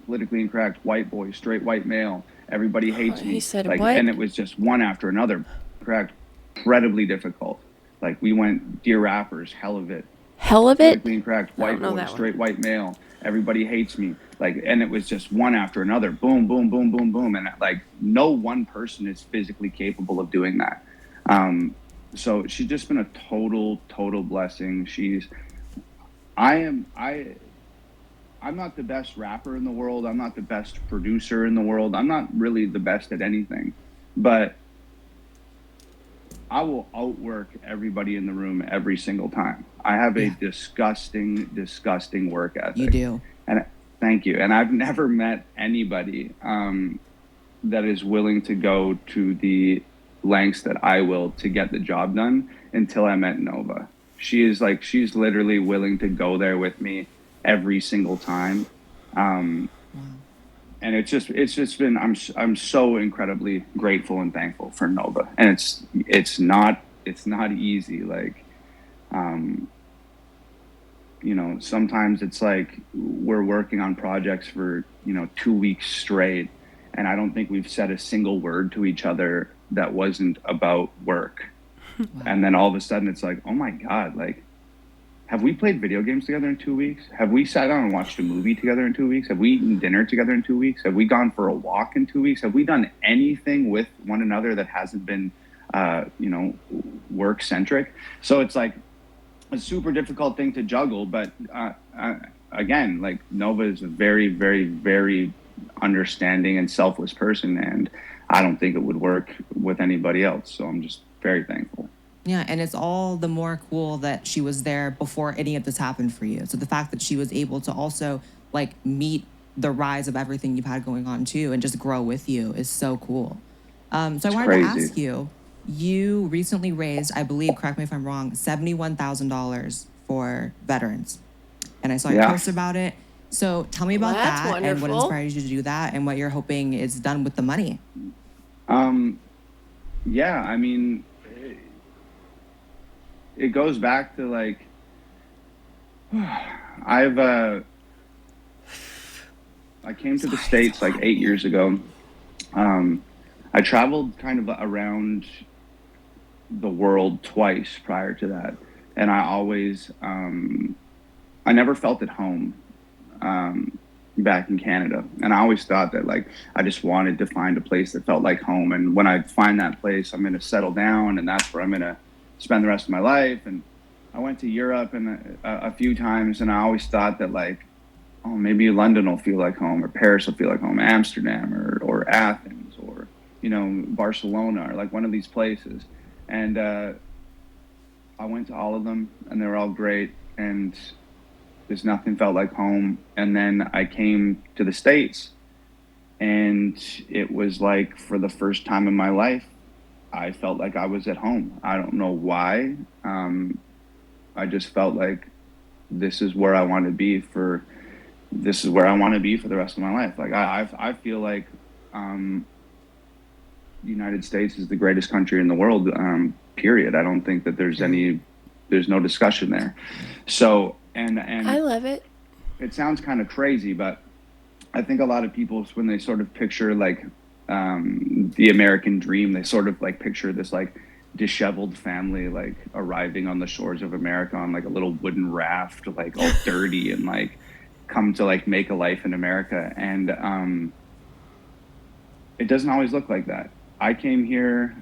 S3: politically incorrect, white boy, straight white male, everybody hates me.
S1: He said,
S3: like,
S1: what?
S3: And it was just one after another. Correct. Incredibly difficult. Like, we went Dear Rappers, hell of it.
S1: Hell of it?
S3: Politically incorrect, white boy, straight white male, everybody hates me. Like, and it was just one after another. Boom, boom, boom, boom, boom. And like, no one person is physically capable of doing that. So she's just been a total blessing. I'm not the best rapper in the world. I'm not the best producer in the world. I'm not really the best at anything, but I will outwork everybody in the room every single time. I have a disgusting work ethic.
S2: You do.
S3: And thank you. And I've never met anybody that is willing to go to the lengths that I will to get the job done until I met Nova. She's literally willing to go there with me every single time. And it's just been, I'm so incredibly grateful and thankful for Nova. And it's not easy. Like, sometimes it's like we're working on projects for, 2 weeks straight, and I don't think we've said a single word to each other that wasn't about work. Wow. And then all of a sudden it's like, oh my God, like, have we played video games together in 2 weeks? Have we sat down and watched a movie together in 2 weeks? Have we eaten dinner together in 2 weeks? Have we gone for a walk in 2 weeks? Have we done anything with one another that hasn't been, work centric? So it's like a super difficult thing to juggle, but again, like Nova is a very, very, very understanding and selfless person, and I don't think it would work with anybody else. So I'm just very thankful.
S2: Yeah, and it's all the more cool that she was there before any of this happened for you. So the fact that she was able to also like meet the rise of everything you've had going on too and just grow with you is so cool. So I wanted to ask you, you recently raised, I believe, correct me if I'm wrong, $71,000 for veterans. And I saw your post about it. So tell me about that wonderful. And what inspired you to do that and what you're hoping is done with the money.
S3: Yeah, I mean, it goes back to like, I came to the States like 8 years ago. I traveled kind of around the world twice prior to that. And I always, I never felt at home back in Canada. And I always thought that like, I just wanted to find a place that felt like home. And when I find that place, I'm going to settle down, and that's where I'm going to spend the rest of my life. And I went to Europe and a few times, and I always thought that like, oh, maybe London will feel like home, or Paris will feel like home, Amsterdam or Athens, or, you know, Barcelona, or like one of these places. And I went to all of them, and they were all great, and just nothing felt like home. And then I came to the States, and it was like, for the first time in my life, I felt like I was at home. I don't know why. I just felt like this is where I want to be for the rest of my life. Like I feel like the United States is the greatest country in the world, period. I don't think that there's no discussion there. So, and
S1: I love it.
S3: It sounds kind of crazy, but I think a lot of people, when they sort of picture like the American dream, they sort of like picture this like disheveled family like arriving on the shores of America on like a little wooden raft, like all dirty, and like come to like make a life in America. And it doesn't always look like that. I came here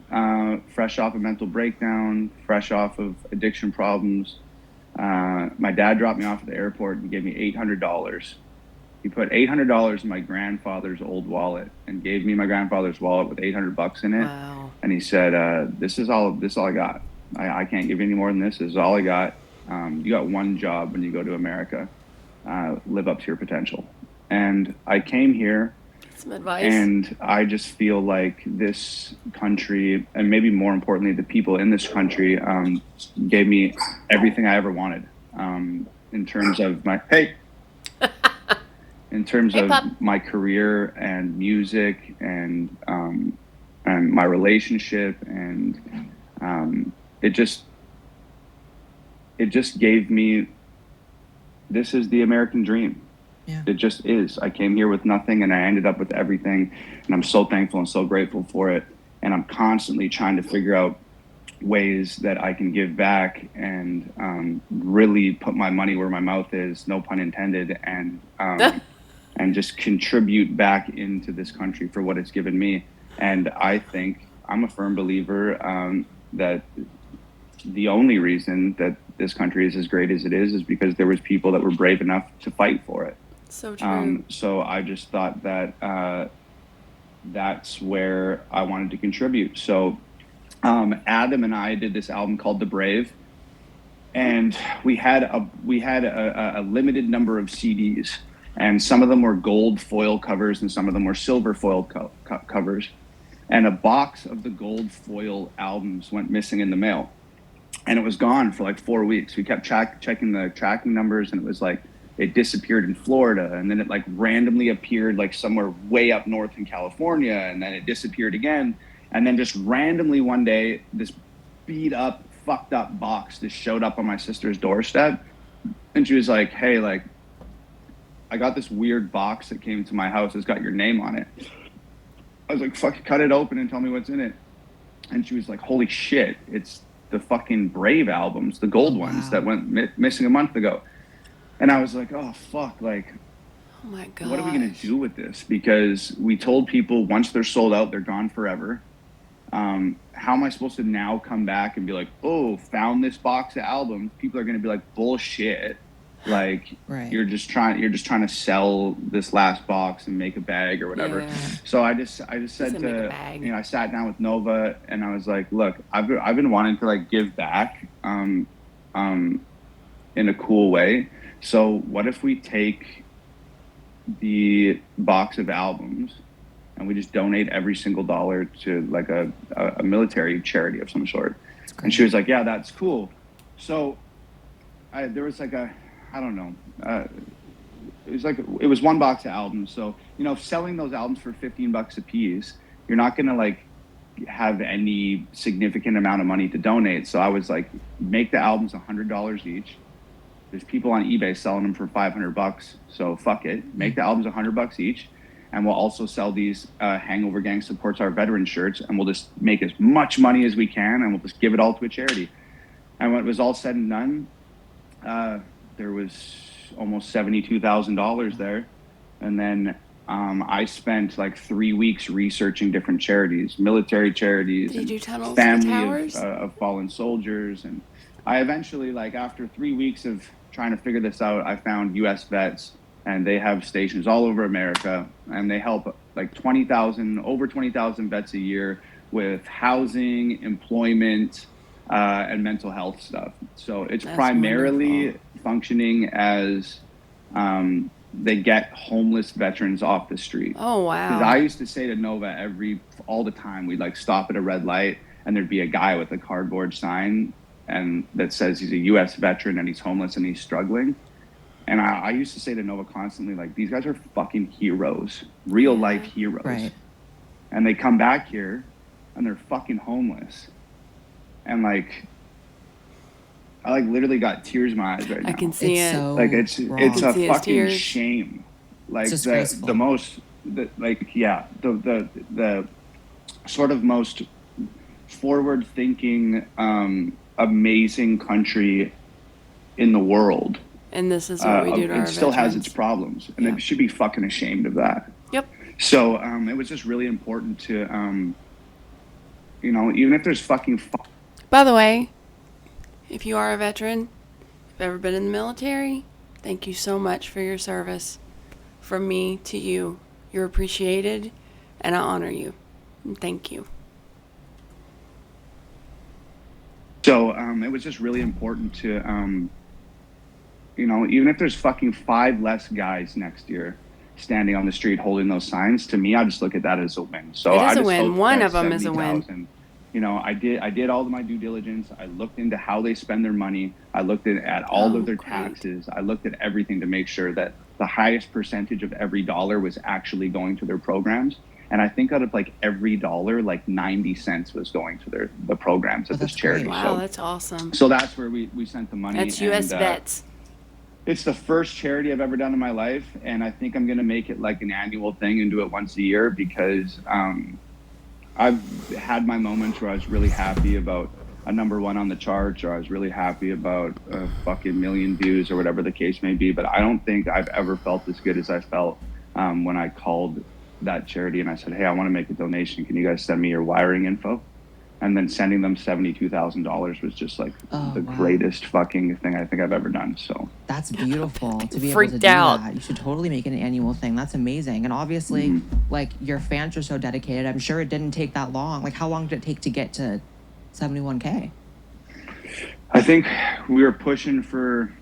S3: fresh off a mental breakdown, fresh off of addiction problems. My dad dropped me off at the airport and gave me $800. He put $800 in my grandfather's old wallet and gave me my grandfather's wallet with $800 in it.
S1: Wow.
S3: And he said, this is all I got. I can't give you any more than this. This is all I got. You got one job when you go to America. Live up to your potential. And I came here.
S1: Some advice.
S3: And I just feel like this country, and maybe more importantly, the people in this country, gave me everything I ever wanted. In terms of my my career and music and my relationship, and it just gave me, this is the American dream.
S2: Yeah.
S3: It just is. I came here with nothing, and I ended up with everything, and I'm so thankful and so grateful for it. And I'm constantly trying to figure out ways that I can give back and really put my money where my mouth is, no pun intended, and just contribute back into this country for what it's given me. And I think I'm a firm believer that the only reason that this country is as great as it is because there was people that were brave enough to fight for it.
S1: So true.
S3: So I just thought that that's where I wanted to contribute. So Adam and I did this album called The Brave, and we had a limited number of CDs, and some of them were gold foil covers and some of them were silver foil covers. And a box of the gold foil albums went missing in the mail, and it was gone for like 4 weeks. We kept checking the tracking numbers, and it was like it disappeared in Florida, and then it like randomly appeared like somewhere way up north in California, and then it disappeared again. And then just randomly one day, this beat up, fucked up box just showed up on my sister's doorstep. And she was like, hey, like, I got this weird box that came to my house. It's got your name on it. I was like, fuck, cut it open and tell me what's in it. And she was like, holy shit, it's the fucking Brave albums, the gold ones that went missing a month ago. And I was like, oh, fuck, like,
S1: oh my God,
S3: what are we going to do with this? Because we told people once they're sold out, they're gone forever. How am I supposed to now come back and be like, oh, found this box of albums? People are going to be like, bullshit. Like you're just trying to sell this last box and make a bag or whatever. Yeah. So I just said to, I sat down with Nova and I was like, look, I've been wanting to like give back in a cool way. So what if we take the box of albums and we just donate every single dollar to like a military charity of some sort? And she was like, yeah, that's cool. So there was like it was one box of albums. So, selling those albums for $15 a piece, you're not going to like have any significant amount of money to donate. So I was like, make the albums $100 each. There's people on eBay selling them for $500. So fuck it. Make the albums $100 each. And we'll also sell these Hangover Gang Supports Our Veteran shirts. And we'll just make as much money as we can. And we'll just give it all to a charity. And when it was all said and done, there was almost $72,000 there. And then I spent like 3 weeks researching different charities, military charities,
S1: Did you do tunnels
S3: family of fallen soldiers. And I eventually, like after 3 weeks of trying to figure this out, I found U.S. vets, and they have stations all over America, and they help like over 20,000 vets a year with housing, employment, and mental health stuff. So it's primarily functioning as they get homeless veterans off the street.
S1: Oh, wow.
S3: Because I used to say to Nova all the time, we'd like stop at a red light and there'd be a guy with a cardboard sign and that says he's a U.S. veteran and he's homeless and he's struggling. And I used to say to Nova constantly, like, these guys are fucking heroes, real life heroes. Right. And they come back here and they're fucking homeless. And like, I like literally got tears in my eyes right now.
S1: I can see it.
S2: So
S3: like it's a fucking shame. Like the sort of most forward thinking, amazing country in the world.
S1: And this is what we do to our
S3: veterans. It still has
S1: veterans.
S3: its problems, and it should be fucking ashamed of that.
S1: Yep.
S3: So it was just really important to, even if there's fucking.
S1: By the way, if you are a veteran, if you've ever been in the military, thank you so much for your service. From me to you, you're appreciated, and I honor you. And thank you.
S3: So it was just really important to, even if there's fucking 5 less guys next year standing on the street holding those signs, to me, I just look at that as a win. So
S1: it is a win. One of them is a win.
S3: I did all of my due diligence. I looked into how they spend their money. I looked at all of their taxes. I looked at everything to make sure that the highest percentage of every dollar was actually going to their programs. And I think out of like every dollar, like 90 cents was going to the programs at this charity.
S1: Great. Wow, that's awesome.
S3: So that's where we sent the money.
S1: That's U.S. vets.
S3: It's the first charity I've ever done in my life. And I think I'm going to make it like an annual thing and do it once a year because I've had my moments where I was really happy about a number 1 on the charts, or I was really happy about a fucking million views or whatever the case may be. But I don't think I've ever felt as good as I felt when I called that charity and I said, hey, I want to make a donation. Can you guys send me your wiring info? And then sending them $72,000 was just like greatest fucking thing I think I've ever done. So
S2: that's beautiful to be able to do that. You should totally make it an annual thing. That's amazing. And obviously, like, your fans are so dedicated. I'm sure it didn't take that long. Like, how long did it take to get to 71K?
S3: I think we were pushing for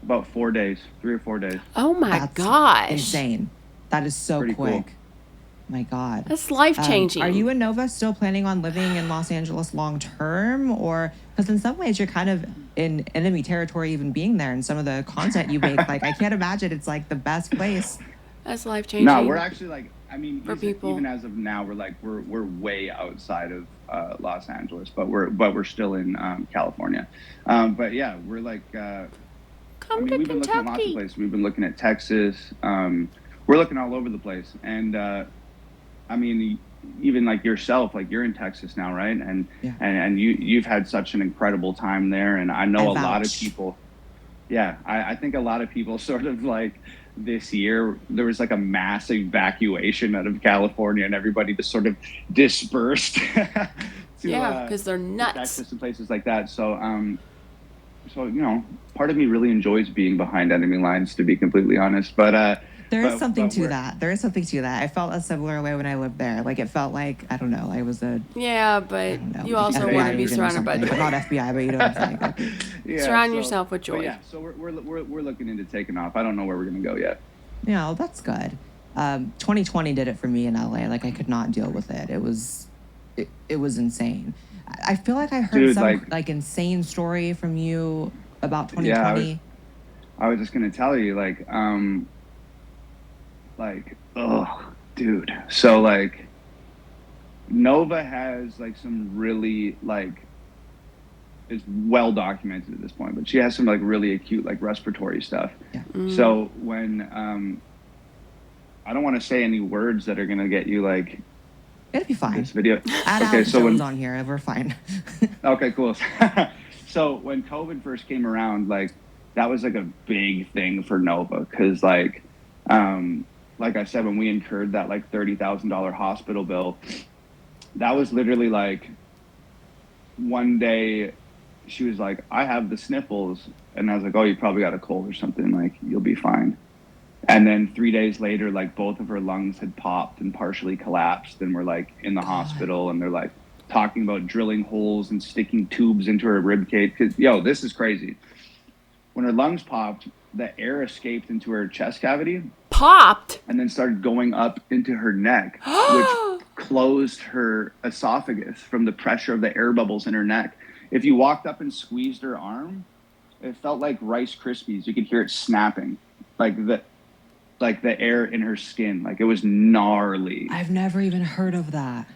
S3: about 4 days, 3 or 4 days.
S1: Oh my gosh.
S2: Insane. That is so
S3: pretty
S2: quick.
S3: Cool.
S2: My God.
S1: That's life-changing.
S2: Are you and Nova still planning on living in Los Angeles long term? Or, because in some ways you're kind of in enemy territory even being there, and some of the content you make, like, I can't imagine it's like the best place.
S1: That's life-changing.
S3: No, we're actually like, I mean,
S1: for people.
S3: Even as of now, we're way outside of Los Angeles, but we're still in California. But yeah, we're like,
S1: Come to
S3: we've been looking at lots of places. We've been looking at Texas. We're looking all over the place. And I mean, even like yourself, like you're in Texas now, right? And and you've had such an incredible time there. And I know a lot of people. Yeah, I think a lot of people sort of like this year there was like a mass evacuation out of California, and everybody just sort of dispersed.
S1: Because they're nuts.
S3: Texas and places like that. So so part of me really enjoys being behind enemy lines, to be completely honest. But
S2: there is something to that. There is something to that. I felt a similar way when I lived there. Like, it felt like, I don't know, I was a...
S1: Yeah, but you also
S2: FBI,
S1: want to be surrounded by...
S2: But not FBI, but you know what I'm saying.
S1: Yeah, surround yourself with joy.
S3: Yeah, so we're looking into taking off. I don't know where we're going to go yet.
S2: Yeah, well, that's good. 2020 did it for me in LA. Like, I could not deal with it. It was insane. I feel like I heard some insane story from you about 2020.
S3: Yeah, I was just going to tell you, oh, dude. So, Nova has, some really, it's well documented at this point, but she has some, really acute, respiratory stuff.
S2: Yeah.
S3: So, when, I don't want to say any words that are going to get you,
S2: it'll be fine.
S3: This video.
S2: Okay, so when on here, we're fine.
S3: Okay, cool. So when COVID first came around, that was a big thing for Nova, because I said, when we incurred that $30,000 hospital bill, that was literally one day she was like, I have the sniffles, and I was like, oh, you probably got a cold or something, you'll be fine. And then 3 days later, both of her lungs had popped and partially collapsed, and were in the hospital, and they're talking about drilling holes and sticking tubes into her rib cage. Cause this is crazy. When her lungs popped, the air escaped into her chest cavity.
S1: Popped?
S3: And then started going up into her neck, which closed her esophagus from the pressure of the air bubbles in her neck. If you walked up and squeezed her arm, it felt like Rice Krispies. You could hear it snapping, the air in her skin. It was gnarly.
S2: I've never even heard of that.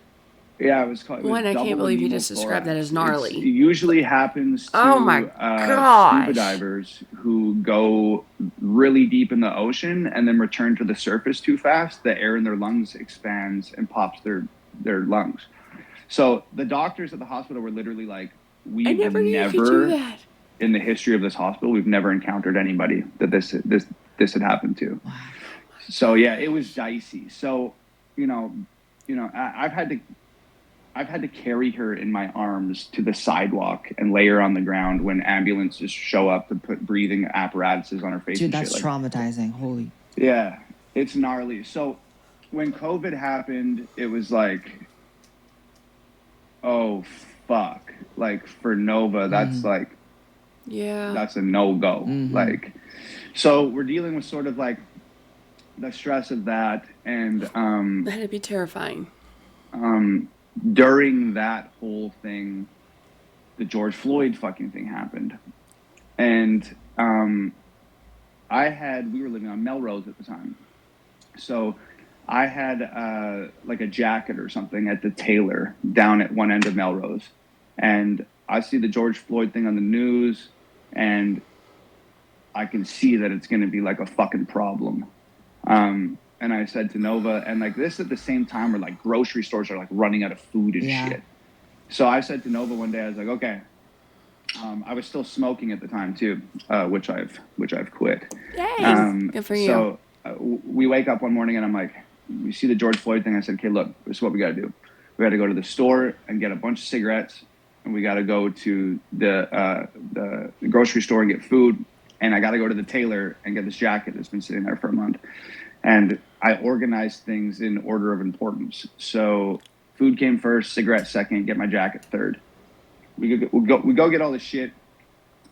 S3: Yeah, it was called...
S1: I can't believe you just described that as gnarly.
S3: It usually happens to scuba divers who go really deep in the ocean and then return to the surface too fast. The air in their lungs expands and pops their lungs. So the doctors at the hospital were literally we've never in the history of this hospital, we've never encountered anybody that this had happened to.
S2: Wow.
S3: So yeah, it was dicey. So, I've had to carry her in my arms to the sidewalk and lay her on the ground when ambulances show up to put breathing apparatuses on her face.
S2: Dude, that's traumatizing. Holy.
S3: Yeah, it's gnarly. So when COVID happened, it was oh, fuck. For Nova, that's that's a no-go.
S2: Mm-hmm.
S3: So we're dealing with sort of the stress of that, and
S1: that'd be terrifying.
S3: During that whole thing, the George Floyd fucking thing happened, and we were living on Melrose at the time, so I had a jacket or something at the tailor down at one end of Melrose, and I see the George Floyd thing on the news, and I can see that it's going to be a fucking problem. And I said to Nova, and this at the same time where grocery stores are running out of food and shit. So I said to Nova one day, I was like, okay. I was still smoking at the time too, which I've quit.
S1: Yay! Good for you.
S3: So we wake up one morning and I'm like, we see the George Floyd thing. I said, okay, look, this is what we got to do. We got to go to the store and get a bunch of cigarettes, and we got to go to the grocery store and get food. And I got to go to the tailor and get this jacket that's been sitting there for a month. And I organized things in order of importance. So food came first, cigarettes second, get my jacket third. We go get all this shit,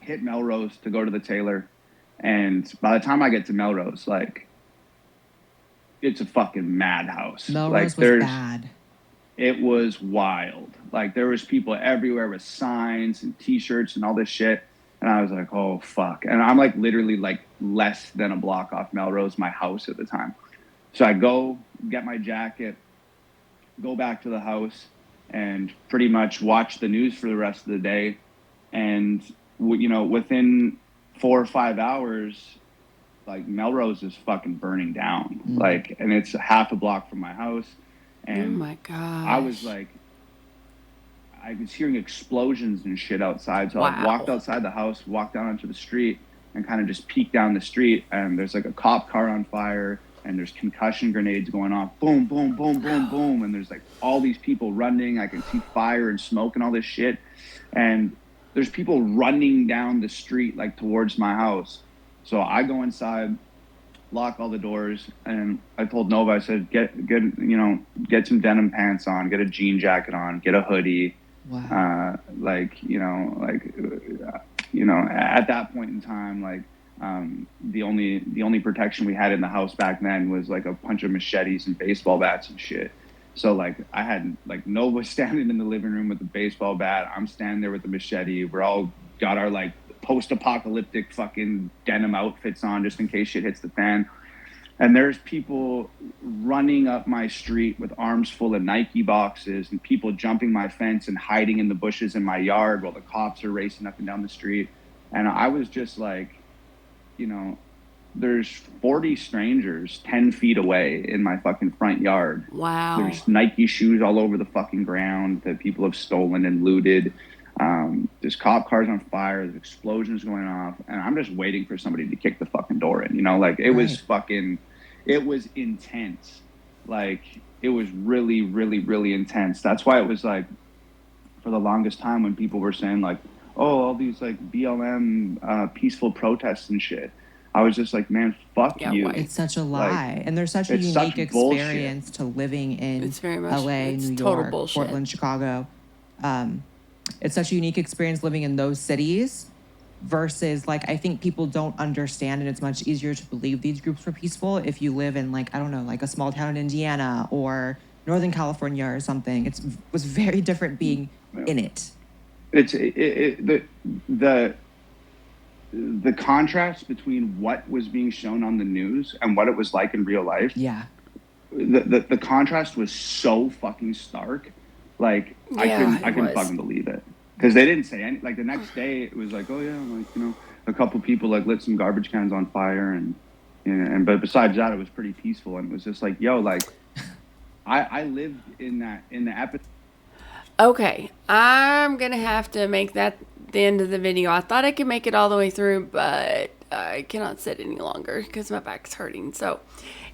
S3: hit Melrose to go to the tailor. And by the time I get to Melrose, it's a fucking madhouse.
S2: Melrose was bad.
S3: It was wild. There was people everywhere with signs and T-shirts and all this shit. And I was like, oh, fuck. And I'm literally less than a block off Melrose, my house at the time. So I go get my jacket, go back to the house, and pretty much watch the news for the rest of the day. And, within 4 or 5 hours, Melrose is fucking burning down. And it's half a block from my house. And
S1: oh my God.
S3: I was I was hearing explosions and shit outside. So I walked outside the house, walked down onto the street, and kind of just peeked down the street. And there's a cop car on fire, and there's concussion grenades going off. Boom, boom, boom, boom, boom. And there's all these people running. I can see fire and smoke and all this shit. And there's people running down the street like towards my house. So I go inside, lock all the doors, and I told Nova, I said, get some denim pants on, get a jean jacket on, get a hoodie.
S2: Wow.
S3: At that point in time, like, the only protection we had in the house back then was like a bunch of machetes and baseball bats and shit. So like I had like Nova standing in the living room with the baseball bat. I'm standing there with the machete. We're all got our like post-apocalyptic fucking denim outfits on just in case shit hits the fan. And there's people running up my street with arms full of Nike boxes and people jumping my fence and hiding in the bushes in my yard while the cops are racing up and down the street. And I was just like, there's 40 strangers 10 feet away in my fucking front yard.
S1: Wow.
S3: There's Nike shoes all over the fucking ground that people have stolen and looted. There's cop cars on fire. There's explosions going off. And I'm just waiting for somebody to kick the fucking door in. It was fucking, it was intense. Like, it was really, really, really intense. That's why it was like, for the longest time when people were saying like, oh, all these like BLM peaceful protests and shit. I was just like, man, fuck you.
S2: It's such a lie. And there's such a unique experience to living in LA, New York, Portland, Chicago. It's such a unique experience living in those cities versus like, I think people don't understand, and it's much easier to believe these groups were peaceful if you live in like, I don't know, like a small town in Indiana or Northern California or something. It was very different being in it.
S3: The contrast between what was being shown on the news and what it was like in real life.
S2: Yeah.
S3: The contrast was so fucking stark. Like, I couldn't fucking believe it. Because they didn't say any, like the next day it was like, oh yeah, like, a couple people like lit some garbage cans on fire but besides that it was pretty peaceful, and it was just like, yo, like I lived in the episode.
S1: Okay, I'm gonna have to make that the end of the video. I thought I could make it all the way through, but I cannot sit any longer because my back's hurting. So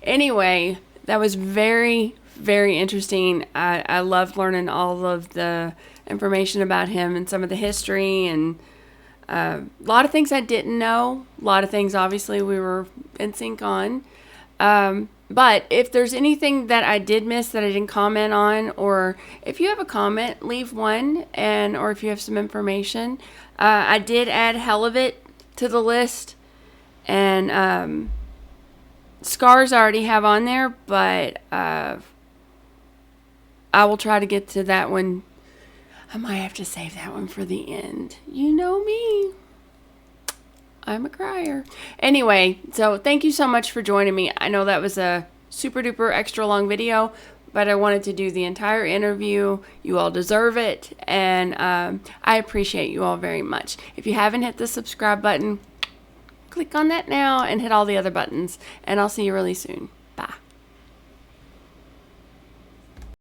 S1: anyway, that was very, very interesting. I loved learning all of the information about him and some of the history, and a lot of things I didn't know. A lot of things obviously we were in sync on. But if there's anything that I did miss that I didn't comment on, or if you have a comment, leave one, or if you have some information. I did add Hell of It to the list, and Scars I already have on there, but I will try to get to that one. I might have to save that one for the end. You know me. I'm a crier. Anyway, so thank you so much for joining me. I know that was a super duper extra long video, but I wanted to do the entire interview. You all deserve it, and I appreciate you all very much. If you haven't hit the subscribe button, click on that now and hit all the other buttons, and I'll see you really soon.